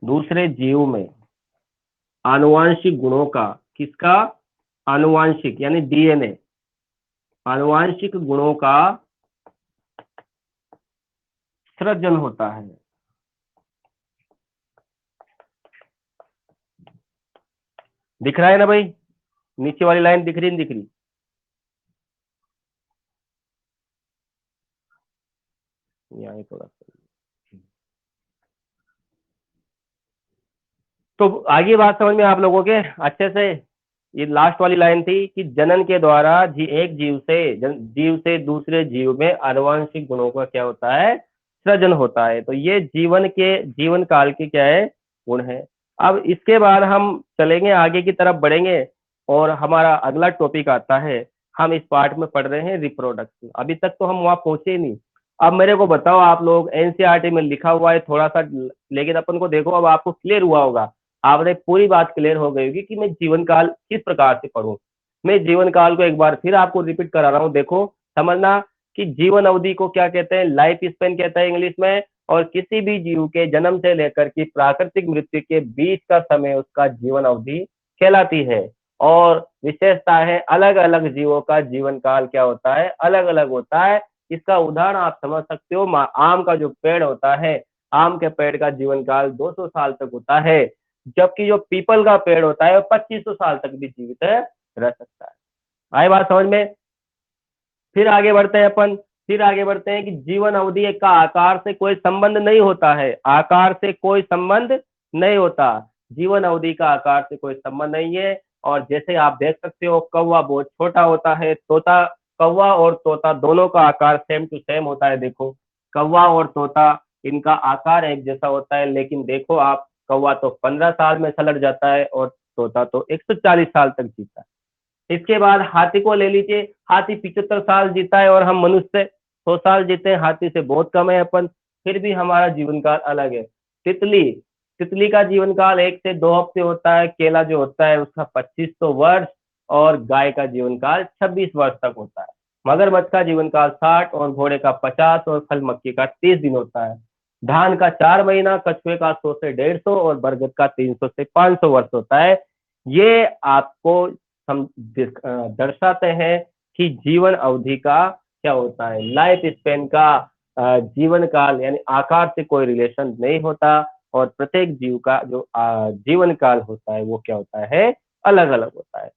दूसरे जीव में आनुवांशिक गुणों का, किसका? आनुवांशिक यानी डीएनए, आनुवांशिक गुणों का सृजन होता है। दिख रहा है ना भाई? नीचे वाली लाइन दिख रही नहीं दिख रही? यहाँ ही थोड़ा सा। तो आगे बात समझ में आप लोगों के अच्छे से? ये लास्ट वाली लाइन थी कि जनन के द्वारा एक जीव से जीव से दूसरे जीव में आनुवंशिक गुणों का क्या होता है, सृजन होता है। तो ये जीवन के जीवन काल के क्या है, गुण है। अब इसके बाद हम चलेंगे आगे की तरफ बढ़ेंगे और हमारा अगला टॉपिक आता है। हम इस पार्ट में पढ़ रहे हैं रिप्रोडक्शन। अभी तक तो हम वहां पहुंचे ही नहीं। अब मेरे को बताओ, आप लोग एनसीईआरटी में लिखा हुआ है थोड़ा सा, लेकिन अपन को देखो अब आपको क्लियर हुआ होगा, आपने पूरी बात क्लियर हो गई होगी कि मैं जीवन काल किस प्रकार से पढ़ूं। मैं जीवन काल को एक बार फिर आपको रिपीट करा रहा हूं। देखो, समझना कि जीवन अवधि को क्या कहते हैं, लाइफ स्पेन कहते हैं इंग्लिश में। और किसी भी जीव के जन्म से लेकर की प्राकृतिक मृत्यु के बीच का समय उसका जीवन अवधि कहलाती है। और विशेषता है, अलग अलग जीवों का जीवन काल क्या होता है, अलग अलग होता है। इसका उदाहरण आप समझ सकते हो, आम का जो पेड़ होता है, आम के पेड़ का जीवन काल 200 साल तक होता है, जबकि जो पीपल का पेड़ होता है वो 2500 साल तक भी जीवित रह सकता है। आए बात समझ में? फिर आगे बढ़ते हैं अपन। फिर आगे बढ़ते हैं कि जीवन अवधि का आकार से कोई संबंध नहीं होता है। आकार से कोई संबंध नहीं होता। जीवन अवधि का आकार से कोई संबंध नहीं है। और जैसे आप देख सकते हो, कौवा बहुत छोटा होता है, तोता, कौवा और तोता दोनों का आकार सेम टू सेम होता है। देखो, कौवा और तोता, इनका आकार एक जैसा होता है, लेकिन देखो आप, कौवा तो 15 साल में सलट जाता है और तोता तो 140 साल तक जीता है। इसके बाद हाथी को ले लीजिए, हाथी 75 साल जीता है और हम मनुष्य 100 साल जीते हैं, हाथी से बहुत कम है अपन, फिर भी हमारा जीवन काल अलग है। तितली, तितली का जीवन काल 1 से 2 हफ्ते होता है, केला जो होता है उसका 2500 वर्ष, और गाय का जीवन काल 26 वर्ष तक होता है। मगरमच्छ का जीवन काल 60, और घोड़े का 50, और फल मक्खी का 30 दिन होता है। धान का 4 महीना, कछुए का 100 से 150, और बरगद का 300 से 500 वर्ष होता है। ये आपको हम दर्शाते हैं कि जीवन अवधि का क्या होता है, लाइफ स्पेन का जीवन काल यानी आकार से कोई रिलेशन नहीं होता। और प्रत्येक जीव का जो जीवन काल होता है वो क्या होता है, अलग अलग होता है।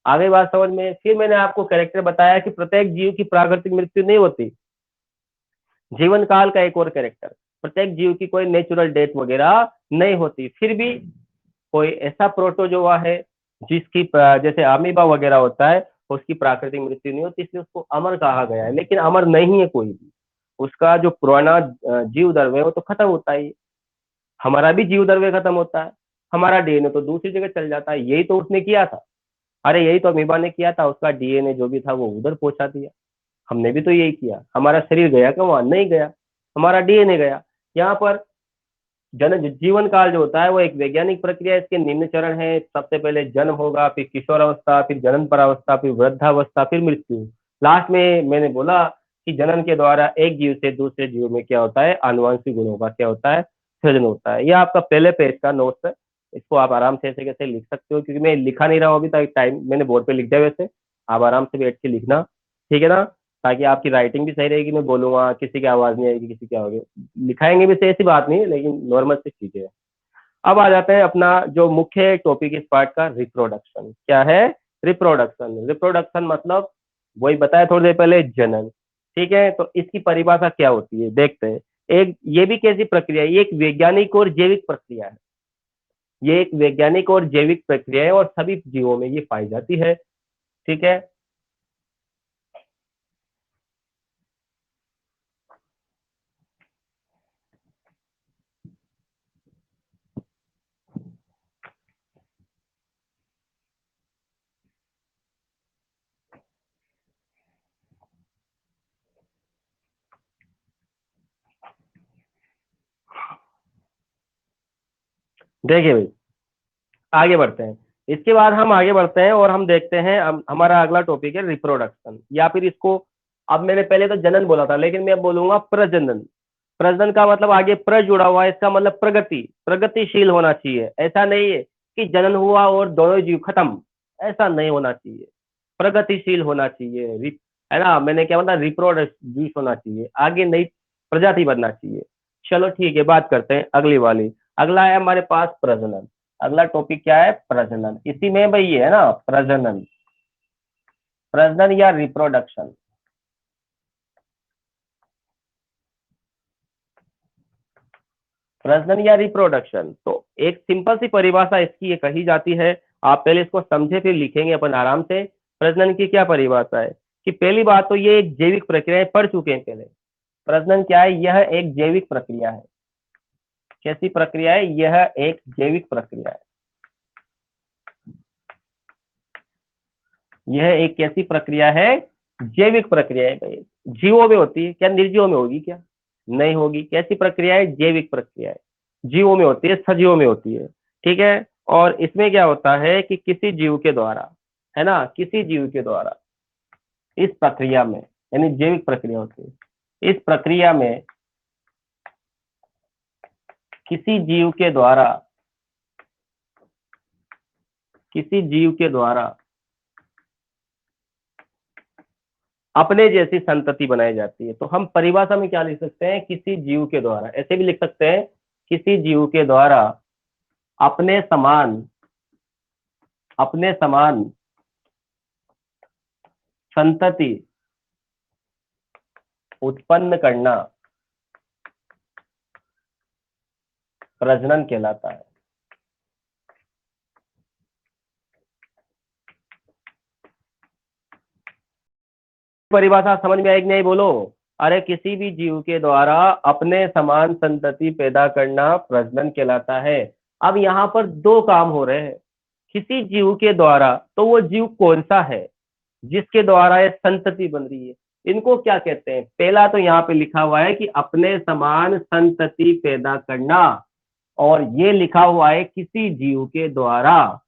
आगे बात समझ में? फिर मैंने आपको कैरेक्टर बताया कि प्रत्येक जीव की प्राकृतिक मृत्यु नहीं होती। जीवन काल का एक और कैरेक्टर, प्रत्येक जीव की कोई नेचुरल डेथ वगैरह नहीं होती। फिर भी कोई ऐसा प्रोटोजोआ है जिसकी जैसे अमीबा वगैरह होता है, उसकी प्राकृतिक मृत्यु नहीं होती, इसलिए उसको अमर कहा गया है। लेकिन अमर नहीं है कोई भी, उसका जो पुराना जीव द्रव्य है वो तो खत्म होता है। हमारा भी जीव द्रव्य खत्म होता है, हमारा डीएनए तो दूसरी जगह चल जाता है। यही तो उसने किया था, अरे यही तो अमीबा ने किया था, उसका डीएनए जो भी था वो उधर पहुंचा दिया। हमने भी तो यही किया। हमारा शरीर गया क्या वहां? नहीं गया, हमारा डीएनए गया। यहाँ पर जन जीवन काल जो होता है वो एक वैज्ञानिक प्रक्रिया है। इसके निम्न चरण है, सबसे पहले जन्म होगा, फिर किशोर अवस्था, फिर जनन परावस्था, फिर वृद्धावस्था, फिर मृत्यु। लास्ट में मैंने बोला कि जनन के द्वारा एक जीव से दूसरे जीव में क्या होता है, आनुवंशिक गुणों का क्या होता है, सृजन होता है। यह आपका पहले पेज का नोट्स है, इसको आप आराम से ऐसे कैसे लिख सकते हो, क्योंकि मैं लिखा नहीं रहा हूँ अभी तक, टाइम मैंने बोर्ड पे लिख दिया। वैसे आप आराम से बैठ के लिखना, ठीक है ना, ताकि आपकी राइटिंग भी सही रहेगी। मैं बोलूंगा किसी की आवाज नहीं आएगी, किसी की आवाज लिखाएंगे भी, से ऐसी बात नहीं है, लेकिन नॉर्मल से चीजें हैं। अब आ जाते हैं अपना जो मुख्य टॉपिक इस पार्ट का, रिप्रोडक्शन। क्या है? रिप्रोडक्शन। रिप्रोडक्शन मतलब वही बताया थोड़ी देर पहले, जनन। ठीक है, तो इसकी परिभाषा क्या होती है देखते हैं। एक ये भी कैसी प्रक्रिया है, ये एक वैज्ञानिक और जैविक प्रक्रिया है। ये एक वैज्ञानिक और जैविक प्रक्रिया है और सभी जीवों में ये पाई जाती है। ठीक है, देखिए भाई, आगे बढ़ते हैं। इसके बाद हम आगे बढ़ते हैं और हम देखते हैं, हमारा अगला टॉपिक है रिप्रोडक्शन, या फिर इसको, अब मैंने पहले तो जनन बोला था, लेकिन मैं अब बोलूंगा प्रजनन। प्रजनन का मतलब आगे प्र जुड़ा हुआ है, इसका मतलब प्रगति, प्रगतिशील होना चाहिए। ऐसा नहीं है कि जनन हुआ और दोनों जीव खत्म, ऐसा नहीं होना चाहिए। प्रगतिशील होना चाहिए, है ना, मैंने क्या मतलब, रिप्रोड्यूस होना चाहिए, आगे नई प्रजाति बनना चाहिए। चलो ठीक है, बात करते हैं अगली वाली। अगला है हमारे पास प्रजनन। अगला टॉपिक क्या है? प्रजनन। इसी में भाई ये है ना, प्रजनन, प्रजनन या रिप्रोडक्शन। प्रजनन या रिप्रोडक्शन, तो एक सिंपल सी परिभाषा इसकी ये कही जाती है। आप पहले इसको समझे फिर लिखेंगे अपन आराम से। प्रजनन की क्या परिभाषा है कि पहली बात तो ये एक जैविक प्रक्रिया है, पढ़ चुके हैं पहले। प्रजनन क्या है? यह एक जैविक प्रक्रिया है। कैसी प्रक्रिया है? यह एक जैविक प्रक्रिया है। यह एक कैसी प्रक्रिया है? जैविक प्रक्रिया है भाई। जीवों में होती है क्या? निर्जीवों में होगी क्या? नहीं होगी। कैसी प्रक्रिया है? जैविक प्रक्रिया है। जीवों में होती है, सजीवों में होती है। ठीक है। और इसमें क्या होता है कि किसी जीव के द्वारा, है ना, किसी जीव के द्वारा इस प्रक्रिया में, यानी जैविक प्रक्रिया होती है, इस प्रक्रिया में किसी जीव के द्वारा, किसी जीव के द्वारा अपने जैसी संतति बनाई जाती है। तो हम परिभाषा में क्या लिख सकते हैं? किसी जीव के द्वारा, ऐसे भी लिख सकते हैं, किसी जीव के द्वारा अपने समान, अपने समान संतति उत्पन्न करना प्रजनन कहलाता है। परिभाषा समझ में आई कि नहीं? बोलो। अरे किसी भी जीव के द्वारा अपने समान संतति पैदा करना प्रजनन कहलाता है। अब यहाँ पर दो काम हो रहे हैं। किसी जीव के द्वारा, तो वो जीव कौन सा है जिसके द्वारा ये संतति बन रही है? इनको क्या कहते हैं? पहला तो यहाँ पे लिखा हुआ है कि अपने समान संतति पैदा करना, और ये लिखा हुआ है किसी जीव के द्वारा।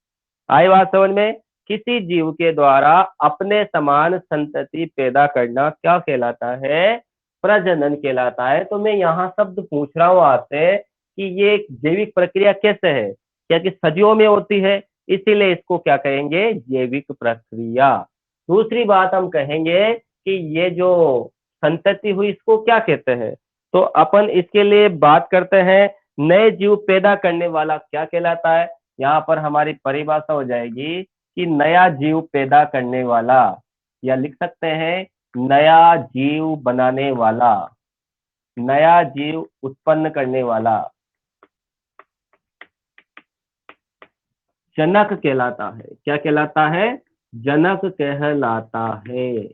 आई बात समझ में? किसी जीव के द्वारा अपने समान संतति पैदा करना क्या कहलाता है? प्रजनन कहलाता है। तो मैं यहाँ शब्द पूछ रहा हूँ आपसे कि ये एक जैविक प्रक्रिया कैसे है? क्या कि सदियों में होती है, इसीलिए इसको क्या कहेंगे? जैविक प्रक्रिया। दूसरी बात हम कहेंगे कि ये जो संतति हुई इसको क्या कहते हैं? तो अपन इसके लिए बात करते हैं, नए जीव पैदा करने वाला क्या कहलाता है? यहाँ पर हमारी परिभाषा हो जाएगी कि नया जीव पैदा करने वाला, या लिख सकते हैं नया जीव बनाने वाला, नया जीव उत्पन्न करने वाला जनक कहलाता है। क्या कहलाता है? जनक कहलाता है।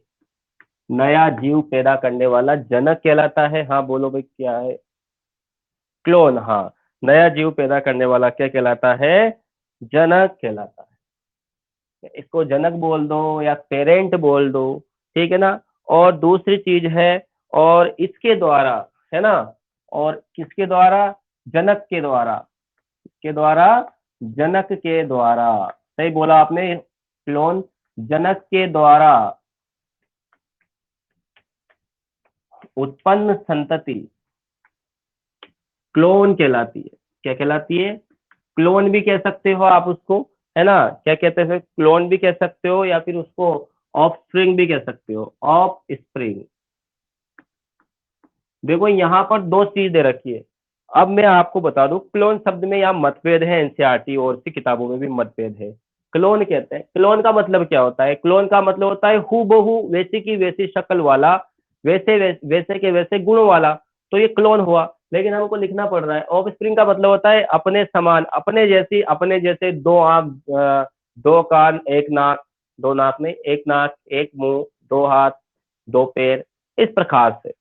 नया जीव पैदा करने वाला जनक कहलाता है। हाँ बोलो भाई, क्या है? क्लोन। हाँ, नया जीव पैदा करने वाला क्या कहलाता है? जनक कहलाता है। इसको जनक बोल दो या पेरेंट बोल दो, ठीक है ना। और दूसरी चीज है, और इसके द्वारा, है ना, और किसके द्वारा? जनक के द्वारा। के द्वारा? जनक के द्वारा। सही बोला आपने, क्लोन। जनक के द्वारा उत्पन्न संतति क्लोन कहलाती है। क्या कहलाती है? क्लोन भी कह सकते हो आप उसको, है ना। क्या कहते हैं? क्लोन भी कह सकते हो, या फिर उसको ऑफ स्प्रिंग भी कह सकते हो, ऑफ स्प्रिंग। देखो यहाँ पर दो चीज दे रखी है। अब मैं आपको बता दूं, क्लोन शब्द में यहाँ मतभेद है, एनसीईआरटी और सी किताबों में भी मतभेद है। क्लोन कहते हैं, क्लोन का मतलब क्या होता है? क्लोन का मतलब होता है हू बहू, वैसी की वैसी शक्ल वाला, वैसे के वैसे गुण वाला, तो ये क्लोन हुआ। लेकिन हमको लिखना पड़ रहा है। ऑफ स्प्रिंग का मतलब होता है अपने समान, अपने जैसी, अपने जैसे दो आंख, दो कान, एक नाक, दो नाक नहीं, एक नाक, एक मुंह, दो हाथ, दो पैर, इस प्रकार से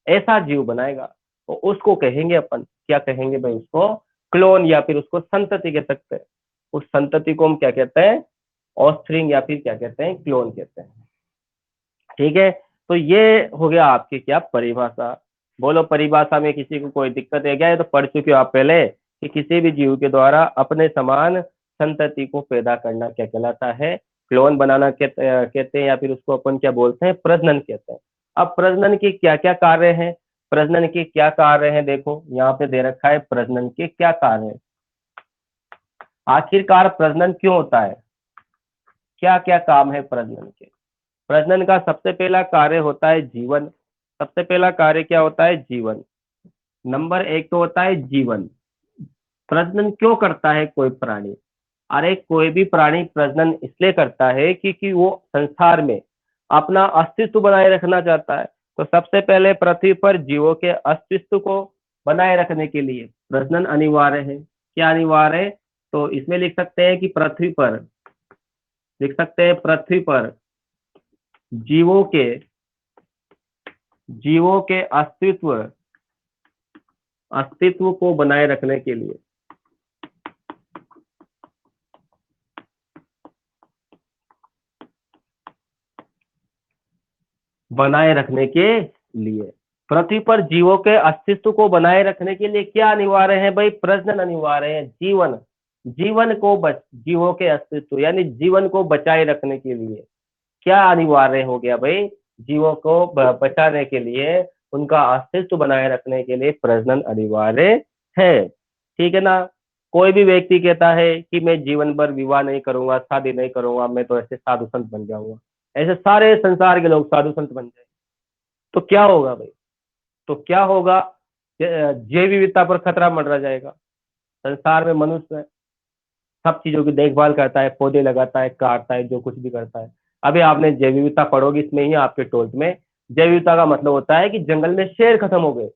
ऐसा जीव बनाएगा, तो उसको कहेंगे अपन, क्या कहेंगे भाई? उसको क्लोन, या फिर उसको संतति कह सकते हैं। उस संतति को हम क्या कहते हैं? ऑस्प्रिंग, या फिर क्या कहते हैं? क्लोन कहते हैं। ठीक है। तो ये हो गया आपकी क्या परिभाषा। बोलो, परिभाषा में किसी को कोई दिक्कत है क्या? ये तो पढ़ चुके हो आप पहले कि किसी भी जीव के द्वारा अपने समान संतति को पैदा करना क्या कहलाता है? क्लोन बनाना कहते हैं, या फिर उसको अपन क्या बोलते हैं? प्रजनन कहते हैं। अब प्रजनन के क्या क्या कार्य हैं? प्रजनन के क्या कार्य हैं? देखो यहाँ पे दे रखा है, प्रजनन के क्या कार्य हैं। आखिरकार प्रजनन क्यों होता है? क्या क्या काम है प्रजनन के? प्रजनन का सबसे पहला कार्य होता है जीवन। सबसे पहला कार्य क्या होता है? जीवन। नंबर एक तो होता है जीवन। प्रजनन क्यों करता है कोई प्राणी? अरे कोई भी प्राणी प्रजनन इसलिए करता है क्योंकि वो संसार में अपना अस्तित्व बनाए रखना चाहता है। तो सबसे पहले पृथ्वी पर जीवों के अस्तित्व को बनाए रखने के लिए प्रजनन अनिवार्य है। क्या अनिवार्य है? तो इसमें लिख सकते हैं कि पृथ्वी पर जीवों के अस्तित्व को बनाए रखने के लिए पृथ्वी पर जीवों के अस्तित्व को बनाए रखने के लिए क्या अनिवार्य है भाई? प्रजनन अनिवार्य है। जीवों के अस्तित्व यानी जीवन को बचाए रखने के लिए क्या अनिवार्य हो गया भाई? जीवों को बचाने के लिए, उनका अस्तित्व बनाए रखने के लिए प्रजनन अनिवार्य है। ठीक है ना? कोई भी व्यक्ति कहता है कि मैं जीवन भर विवाह नहीं करूंगा, शादी नहीं करूंगा, मैं तो ऐसे साधु संत बन जाऊंगा, ऐसे सारे संसार के लोग साधु संत बन जाए, तो क्या होगा भाई? तो क्या होगा? जैव विविधता पर खतरा मंडरा जाएगा। संसार में मनुष्य सब चीजों की देखभाल करता है, पौधे लगाता है, काटता है, जो कुछ भी करता है। अभी आपने जैव विविधता पढ़ोगे इसमें ही आपके 12th में। जैव विविधता का मतलब होता है कि जंगल में शेर खत्म हो गए।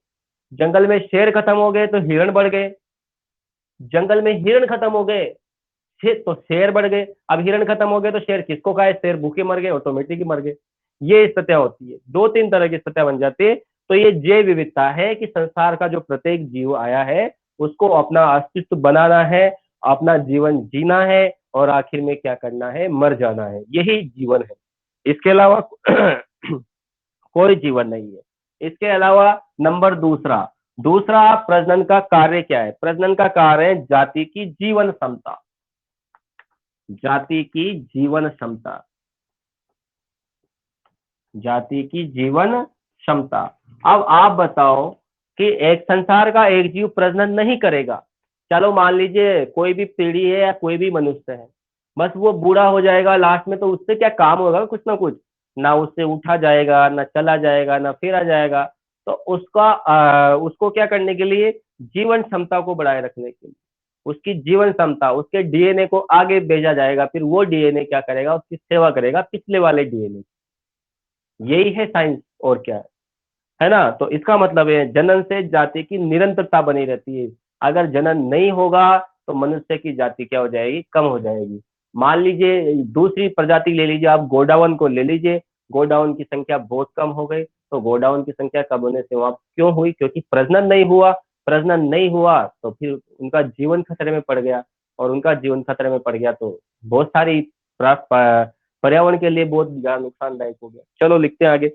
जंगल में शेर खत्म हो गए तो हिरण बढ़ गए। जंगल में हिरण खत्म हो गए तो शेर बढ़ गए। अब हिरण खत्म हो गए तो शेर किसको खाए? शेर भूखे मर गए, ऑटोमेटिक ही मर गए। ये स्थितियां होती है, 2-3 तरह की स्थितियां बन जाती है। तो ये जैव विविधता है कि संसार का जो प्रत्येक जीव आया है उसको अपना अस्तित्व बनाना है, अपना जीवन जीना है और आखिर में क्या करना है? मर जाना है। यही जीवन है, इसके अलावा कोई जीवन नहीं है। इसके अलावा नंबर दूसरा दूसरा प्रजनन का कार्य क्या है? प्रजनन का कार्य है जाति की जीवन क्षमता। जाति की जीवन क्षमता। जाति की जीवन क्षमता। अब आप बताओ कि एक संसार का एक जीव प्रजनन नहीं करेगा। चलो मान लीजिए कोई भी पीढ़ी है या कोई भी मनुष्य है, बस वो बूढ़ा हो जाएगा लास्ट में, तो उससे क्या काम होगा? कुछ ना कुछ, ना उससे उठा जाएगा, ना चला जाएगा, ना फिरा जाएगा। तो उसको क्या करने के लिए? जीवन क्षमता को बढ़ाए रखने के लिए उसकी जीवन क्षमता, उसके डीएनए को आगे भेजा जाएगा, फिर वो डीएनए क्या करेगा? उसकी सेवा करेगा पिछले वाले डीएनए। यही है साइंस, और क्या है ना? तो इसका मतलब है जनन से जाति की निरंतरता बनी रहती है। अगर जनन नहीं होगा तो मनुष्य की जाति क्या हो जाएगी? कम हो जाएगी। मान लीजिए दूसरी प्रजाति ले लीजिए, आप गोडाउन को ले लीजिए। गोडाउन की संख्या बहुत कम हो गई, तो गोडाउन की संख्या कम होने से वहां क्यों हुई? क्योंकि प्रजनन नहीं हुआ। प्रजनन नहीं हुआ तो फिर उनका जीवन खतरे में पड़ गया, और उनका जीवन खतरे में पड़ गया तो बहुत सारी पर्यावरण के लिए बहुत ज्यादा नुकसानदायक हो गया। चलो लिखते हैं आगे,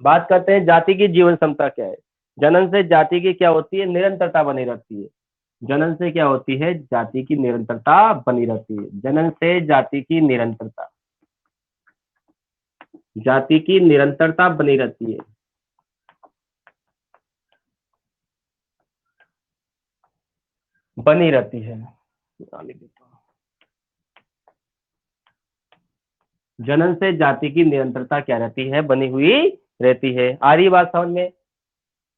बात करते हैं जाति की जीवन क्षमता क्या है। जनन से जाति की क्या होती है? निरंतरता बनी रहती है। जनन से क्या होती है? जाति की निरंतरता बनी रहती है। जनन से जाति की निरंतरता, जाति की निरंतरता बनी रहती है। बनी रहती है। जनन से जाति की निरंतरता क्या रहती है? बनी हुई रहती है। आ रही बात समझ में?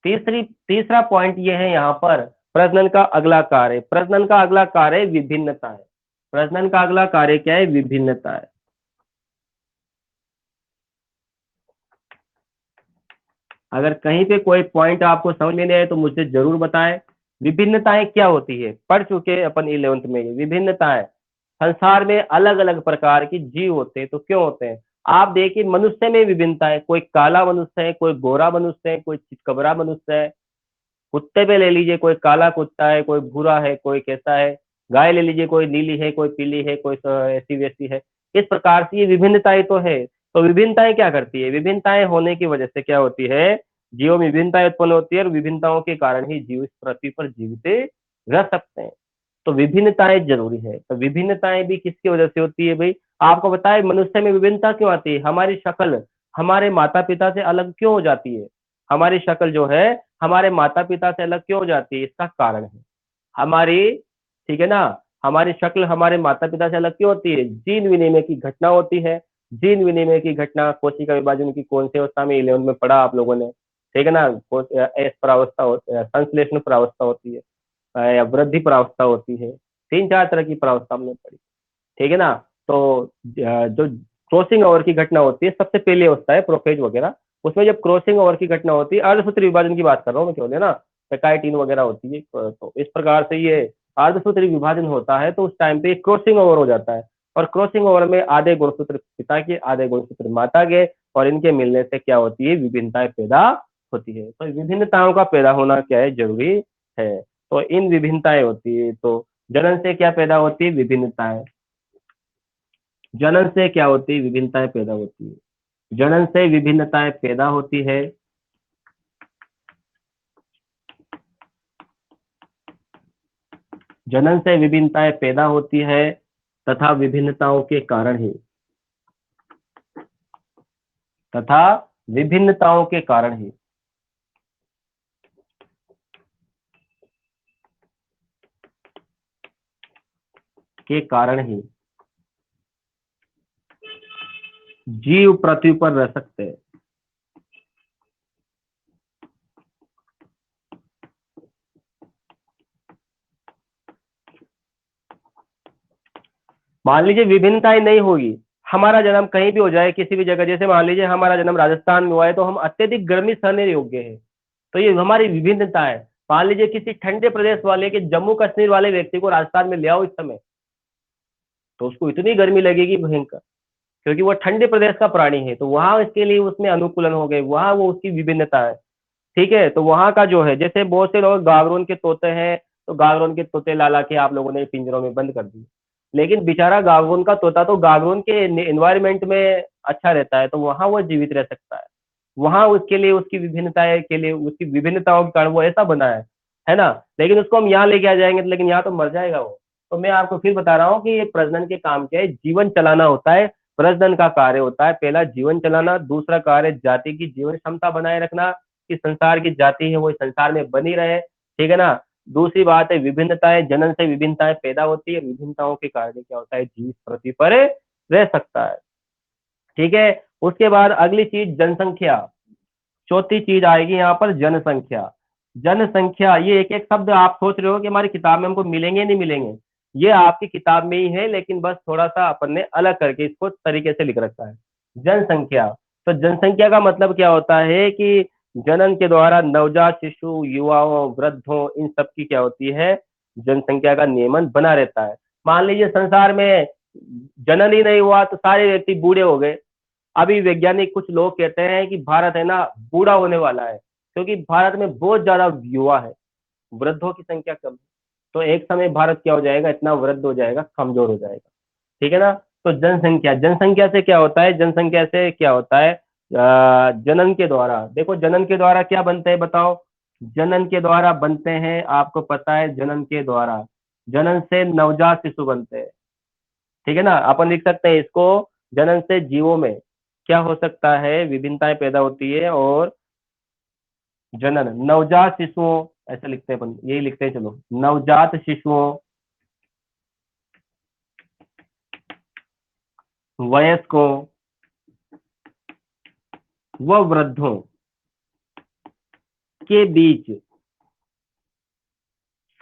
तीसरा पॉइंट ये है यहाँ पर, प्रजनन का अगला कार्य। प्रजनन का अगला कार्य विभिन्नता है। प्रजनन का अगला कार्य क्या है? विभिन्नता है। अगर कहीं पे कोई पॉइंट आपको समझ में नहीं आए तो मुझे जरूर बताएं। विभिन्नताएं क्या होती है? पढ़ चुके अपन 11th में। विभिन्नताएं, संसार में अलग अलग प्रकार की जीव होते हैं, तो क्यों होते हैं? आप देखिए मनुष्य में विभिन्नता है। कोई काला मनुष्य है, कोई गोरा मनुष्य है, कोई चितकबरा मनुष्य है। कुत्ते पे ले लीजिए, कोई काला कुत्ता है, कोई भूरा है, कोई कैसा है। गाय ले लीजिए, कोई नीली है, कोई पीली है, कोई ऐसी वैसी है। इस प्रकार से ये विभिन्नताएं तो है। तो विभिन्नताएं क्या करती है? विभिन्नताएं होने की वजह से क्या होती है? जीवों में विभिन्नताएं उत्पन्न होती है, और विभिन्नताओं के कारण ही जीव इस पृथ्वी पर जीवित रह सकते हैं। तो विभिन्नताएं जरूरी है। तो विभिन्नताएं भी किसकी वजह से होती है भाई? आपको बताए मनुष्य में विभिन्नता क्यों आती है? हमारी शक्ल हमारे माता पिता से अलग क्यों हो जाती है? हमारी शक्ल जो है हमारे माता पिता से अलग क्यों हो जाती है? इसका कारण है हमारी, ठीक है ना, हमारी शक्ल हमारे माता पिता से अलग क्यों होती है? जीन विनिमय की घटना होती है। जीन विनिमय की घटना कोशिका विभाजन की कौन सी अवस्था में? 11 में पढ़ा आप लोगों ने, ठीक है ना। एस प्रावस्था, संश्लेषण प्रावस्था होती है। या वृद्धि प्रावस्था होती है। 3-4 तरह की प्रावस्था हमने पढ़ी, ठीक है ना। तो जो क्रॉसिंग ओवर की घटना होती है सबसे पहले होता है प्रोफेज वगैरह। उसमें जब क्रॉसिंग ओवर की घटना होती है, अर्धसूत्र विभाजन की बात कर रहा हूँ मैं केवल, है ना, पैकाइटिन वगैरह होती है, तो इस प्रकार से ये अर्धसूत्री विभाजन होता है। तो उस टाइम पे क्रॉसिंग ओवर हो जाता है, और क्रॉसिंग ओवर में आधे गुणसूत्र पिता के, आधे गुणसूत्र माता के, और इनके मिलने से क्या होती है, विभिन्नताएं पैदा होती है। तो विभिन्नताओं का पैदा होना क्या है, जरूरी है। तो इन विभिन्नताएं होती है, तो जनन से क्या पैदा होती है, विभिन्नताएं। जनन से क्या होती है, विभिन्नताएं पैदा होती है। जनन से विभिन्नताएं पैदा होती है। जनन से विभिन्नताएं पैदा होती है तथा विभिन्नताओं के कारण ही, तथा विभिन्नताओं के कारण ही, के कारण ही जीव पृथ्वी पर रह सकते हैं। मान लीजिए विभिन्नताएं नहीं होगी, हमारा जन्म कहीं भी हो जाए, किसी भी जगह, जैसे मान लीजिए हमारा जन्म राजस्थान में हुआ है तो हम अत्यधिक गर्मी सहने योग्य है, तो ये हमारी विभिन्नता है। मान लीजिए किसी ठंडे प्रदेश वाले के, जम्मू कश्मीर वाले व्यक्ति को राजस्थान में ले आओ इस समय, तो उसको इतनी गर्मी लगेगी भयंकर, क्योंकि वो ठंडे प्रदेश का प्राणी है, तो वहां इसके लिए उसमें अनुकूलन हो गए, वहां वो उसकी विभिन्नता है। ठीक है, तो वहां का जो है, जैसे बहुत से लोग गागरोन के तोते हैं, तो गागरोन के तोते ला ला के आप लोगों ने पिंजरों में बंद कर दिए, लेकिन बेचारा गागरोन का तोता तो गागरोन के एनवायरमेंट में अच्छा रहता है, तो वहां वो जीवित रह सकता है। वहां उसके लिए, उसकी विभिन्नताएं के लिए, उसकी विभिन्नताओं के कारण वो ऐसा बना है ना। लेकिन उसको हम यहाँ लेके आ जाएंगे, तो लेकिन यहाँ तो मर जाएगा वो। तो मैं आपको फिर बता रहा हूँ कि ये प्रजनन के काम क्या है, जीवन चलाना होता है। प्रजनन का कार्य होता है, पहला जीवन चलाना, दूसरा कार्य जाति की जीवन क्षमता बनाए रखना, कि संसार की जाति है वो इस संसार में बनी रहे, ठीक है ना। दूसरी बात है विभिन्नताएं, जनन से विभिन्नताएं पैदा होती है, विभिन्नताओं के कारण क्या होता है, जीव पृथ्वी पर रह सकता है। ठीक है, उसके बाद अगली चीज जनसंख्या, चौथी चीज आएगी यहाँ पर जनसंख्या। जनसंख्या, ये एक एक शब्द आप सोच रहे हो कि हमारी किताब में हमको मिलेंगे नहीं मिलेंगे, ये आपकी किताब में ही है, लेकिन बस थोड़ा सा अपन ने अलग करके इसको तरीके से लिख रखा है। जनसंख्या, तो जनसंख्या का मतलब क्या होता है कि जनन के द्वारा नवजात शिशु, युवाओं, वृद्धों, इन सब की क्या होती है, जनसंख्या का नियमन बना रहता है। मान लीजिए संसार में जनन ही नहीं हुआ तो सारे व्यक्ति बूढ़े हो गए। अभी वैज्ञानिक कुछ लोग कहते हैं कि भारत है ना बूढ़ा होने वाला है, क्योंकि भारत में बहुत ज्यादा युवा है, वृद्धों की संख्या कम है। तो एक समय भारत क्या हो जाएगा, इतना वृद्ध हो जाएगा, कमजोर हो जाएगा। ठीक है ना। तो जनसंख्या, जनसंख्या से क्या होता है, जनसंख्या से क्या होता है, जनन के द्वारा, देखो जनन के द्वारा क्या बनते हैं बताओ। जनन के द्वारा बनते हैं, आपको पता है, जनन के द्वारा, जनन से नवजात शिशु बनते हैं। ठीक है ना, अपन लिख सकते हैं इसको, जनन से जीवों में क्या हो सकता है, विभिन्नताएं पैदा होती है, और जनन, नवजात शिशुओं, ऐसे लिखते हैं अपन, यही लिखते हैं चलो, नवजात शिशुओं, वयस्कों व वृद्धों के बीच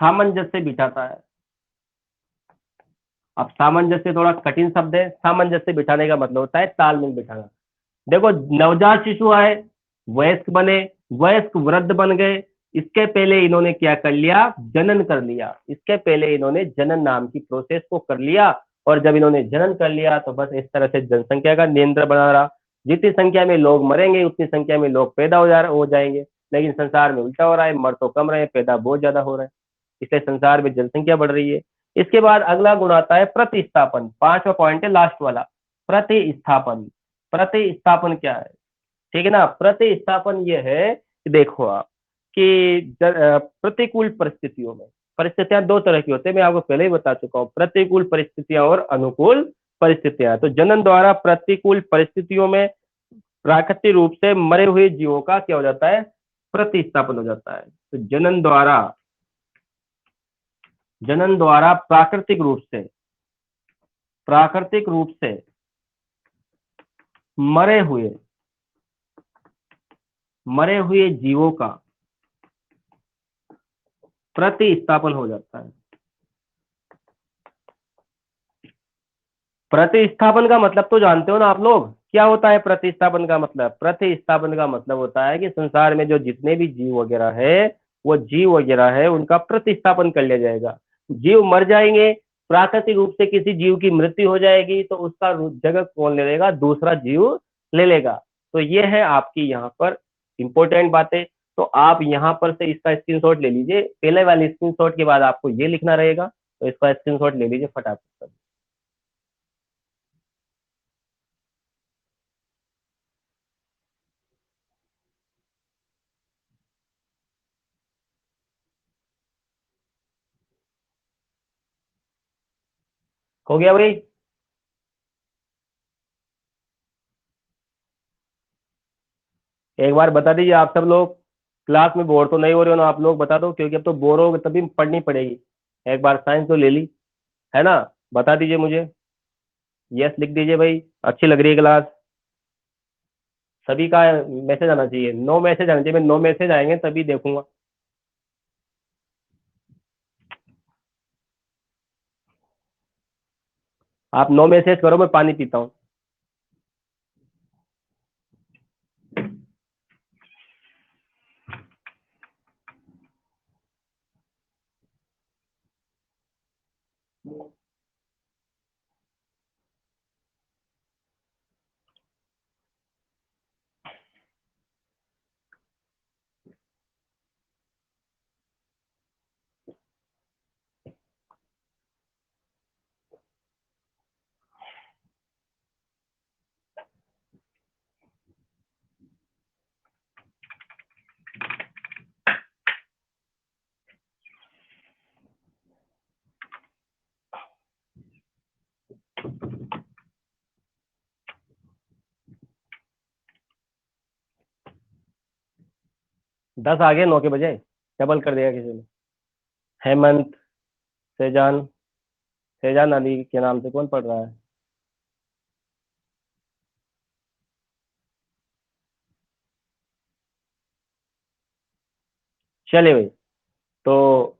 सामंजस्य बिठाता है। अब सामंजस्य थोड़ा कठिन शब्द है, सामंजस्य बिठाने का मतलब होता है तालमेल बिठाना। देखो, नवजात शिशु आए, वयस्क बने, वयस्क वृद्ध बन गए, इसके पहले इन्होंने क्या कर लिया, जनन कर लिया, इसके पहले इन्होंने जनन नाम की प्रोसेस को कर लिया। और जब इन्होंने जनन कर लिया तो बस इस तरह से जनसंख्या का नियंत्रण बना रहा। जितनी संख्या में लोग मरेंगे उतनी संख्या में लोग पैदा हो जाएंगे, लेकिन संसार में उल्टा हो रहा है, मर तो कम रहे, पैदा बहुत ज्यादा हो रहा है, इसलिए संसार में जनसंख्या बढ़ रही है। इसके बाद अगला गुण आता है प्रतिस्थापन, पांचवा पॉइंट है लास्ट वाला, प्रतिस्थापन। प्रतिस्थापन क्या है, ठीक है ना। प्रतिस्थापन ये है कि देखो आप, कि प्रतिकूल परिस्थितियों में, परिस्थितियां दो तरह की होती है, मैं आपको पहले ही बता चुका हूँ, प्रतिकूल परिस्थितियां और अनुकूल परिस्थितियां। तो जनन द्वारा प्रतिकूल परिस्थितियों में प्राकृतिक रूप से मरे हुए जीवों का क्या हो जाता है, प्रतिस्थापन हो जाता है। तो जनन द्वारा प्राकृतिक रूप से मरे हुए जीवों का प्रतिस्थापन हो जाता है। प्रतिस्थापन का मतलब तो जानते हो ना आप लोग, क्या होता है प्रतिस्थापन का मतलब? प्रतिस्थापन का मतलब होता है कि संसार में जो जितने भी जीव वगैरह है, वो जीव वगैरह है उनका प्रतिस्थापन कर लिया जाएगा। जीव मर जाएंगे, प्राकृतिक रूप से किसी जीव की मृत्यु हो जाएगी, तो उसका जगह कौन ले लेगा? दूसरा जीव ले लेगा। तो ये है आपकी यहाँ पर इंपॉर्टेंट बातें। तो आप यहाँ पर से इसका स्क्रीनशॉट ले लीजिए, पहले वाले स्क्रीनशॉट के बाद आपको ये लिखना रहेगा, तो इसका स्क्रीनशॉट ले लीजिए फटाफट। हो गया भाई? एक बार बता दीजिए आप सब लोग, क्लास में बोर तो नहीं हो रहे हो ना आप लोग? बता दो, क्योंकि अब तो बोर हो तभी पढ़नी पड़ेगी। एक बार साइंस तो ले ली है ना? बता दीजिए मुझे। यस लिख दीजिए भाई, अच्छी लग रही है क्लास। सभी का मैसेज आना चाहिए, नो मैसेज आना चाहिए, मैं नो मैसेज आएंगे तभी देखूंगा। आप नो मैसेज करो, मैं पानी पीता हूँ। 10 आ गए 9 के बजाय, डबल कर दिया किसी ने। हेमंत, सेजान, सेजान अली के नाम से कौन पढ़ रहा है? चलिए भाई। तो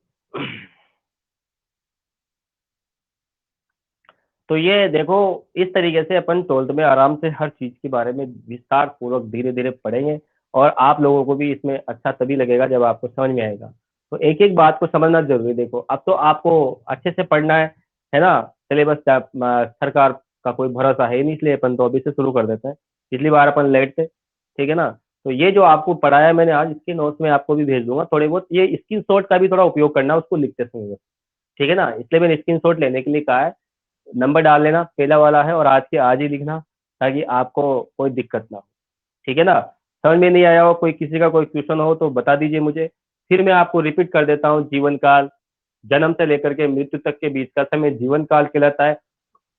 तो ये देखो, इस तरीके से अपन 12th में आराम से हर चीज के बारे में विस्तार पूर्वक धीरे धीरे पढ़ेंगे। और आप लोगों को भी इसमें अच्छा तभी लगेगा जब आपको समझ में आएगा। तो एक एक बात को समझना जरूरी है। देखो, अब तो आपको अच्छे से पढ़ना है ना? सिलेबस सरकार का कोई भरोसा है ही नहीं, इसलिए अपन तो अभी से शुरू कर देते हैं। पिछली बार अपन लेट थे, ठीक है ना? तो ये जो आपको पढ़ाया मैंने आज, इसके नोट्स में आपको भी भेज दूंगा थोड़े बहुत। ये स्क्रीन शॉट का भी थोड़ा उपयोग करना, उसको लिखते समय, ठीक है ना? इसलिए मैंने स्क्रीन शॉट लेने के लिए कहा है। नंबर डाल लेना, पहला वाला है और आज के आज ही लिखना, ताकि आपको कोई दिक्कत ना हो, ठीक है ना? समझ में नहीं आया हो, कोई किसी का कोई क्वेश्चन हो तो बता दीजिए मुझे। फिर मैं आपको रिपीट कर देता हूँ। जीवन काल, जन्म से लेकर के मृत्यु तक के बीच का समय जीवन काल कहलाता है।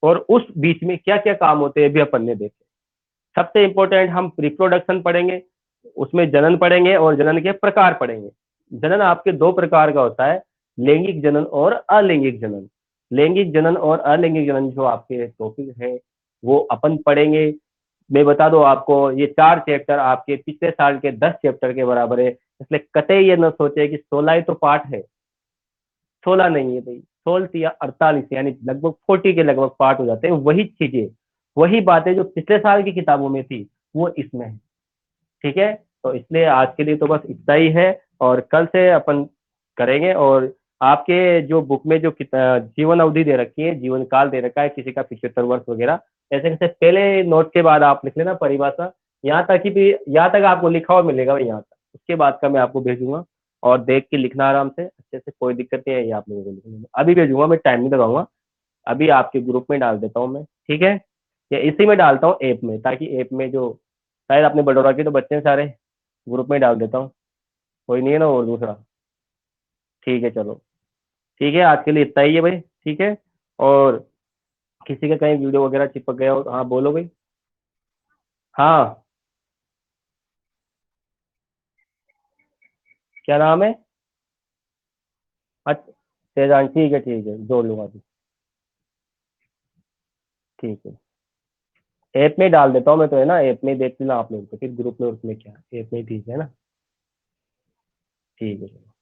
और उस बीच में क्या क्या काम होते हैं भी अपन ने देखे। सबसे इंपॉर्टेंट हम रिप्रोडक्शन पढ़ेंगे, उसमें जनन पढ़ेंगे और जनन के प्रकार पढ़ेंगे। जनन आपके दो प्रकार का होता है, लैंगिक जनन और अलैंगिक जनन। लैंगिक जनन और अलैंगिक जनन जो आपके टॉपिक है, वो अपन पढ़ेंगे। मैं बता दूं आपको, ये 4 चैप्टर आपके पिछले साल के 10 चैप्टर के बराबर है। इसलिए कतई ये न सोचे कि 16 ही तो पार्ट है। 16 नहीं है भाई, 16 या 48, यानी लगभग 40 के लगभग पार्ट हो जाते हैं। वही चीजें, वही बातें जो पिछले साल की किताबों में थी, वो इसमें है, ठीक है? तो इसलिए आज के लिए तो बस इतना ही है। और कल से अपन करेंगे। और आपके जो बुक में जो जीवन अवधि दे रखी है, जीवन काल दे रखा है, किसी का 75 वर्ष वगैरह, ऐसे कैसे पहले नोट के बाद आप लिख लेना परिभाषा। यहाँ तक ही भी, यहाँ तक आपको लिखा हुआ मिलेगा भाई, यहाँ तक। उसके बाद का मैं आपको भेजूंगा, और देख के लिखना आराम से अच्छे से, कोई दिक्कत नहीं है। ये आप लोगों को लिखने में अभी भेजूंगा, मैं टाइम नहीं लगाऊंगा। अभी आपके ग्रुप में डाल देता हूँ मैं, ठीक है? या इसी में डालता हूँ ऐप में, ताकि ऐप में जो शायद आपने बटोरा के तो बच्चे हैं सारे, ग्रुप में डाल देता हूँ। कोई नहीं है ना और दूसरा? ठीक है चलो, ठीक है, आज के लिए इतना ही है भाई, ठीक है? और किसी का कहीं वीडियो वगैरह चिपक गया हो, हाँ बोलो भाई। हाँ, क्या नाम है? अच्छा, शेजान, ठीक है, जोड़ लूंगा अभी। ठीक है, ऐप में डाल देता हूँ मैं तो, है ना? ऐप में देख लेना आप लोग, तो फिर ग्रुप में उसमें क्या, ऐप में ही ठीक है ना? ठीक है।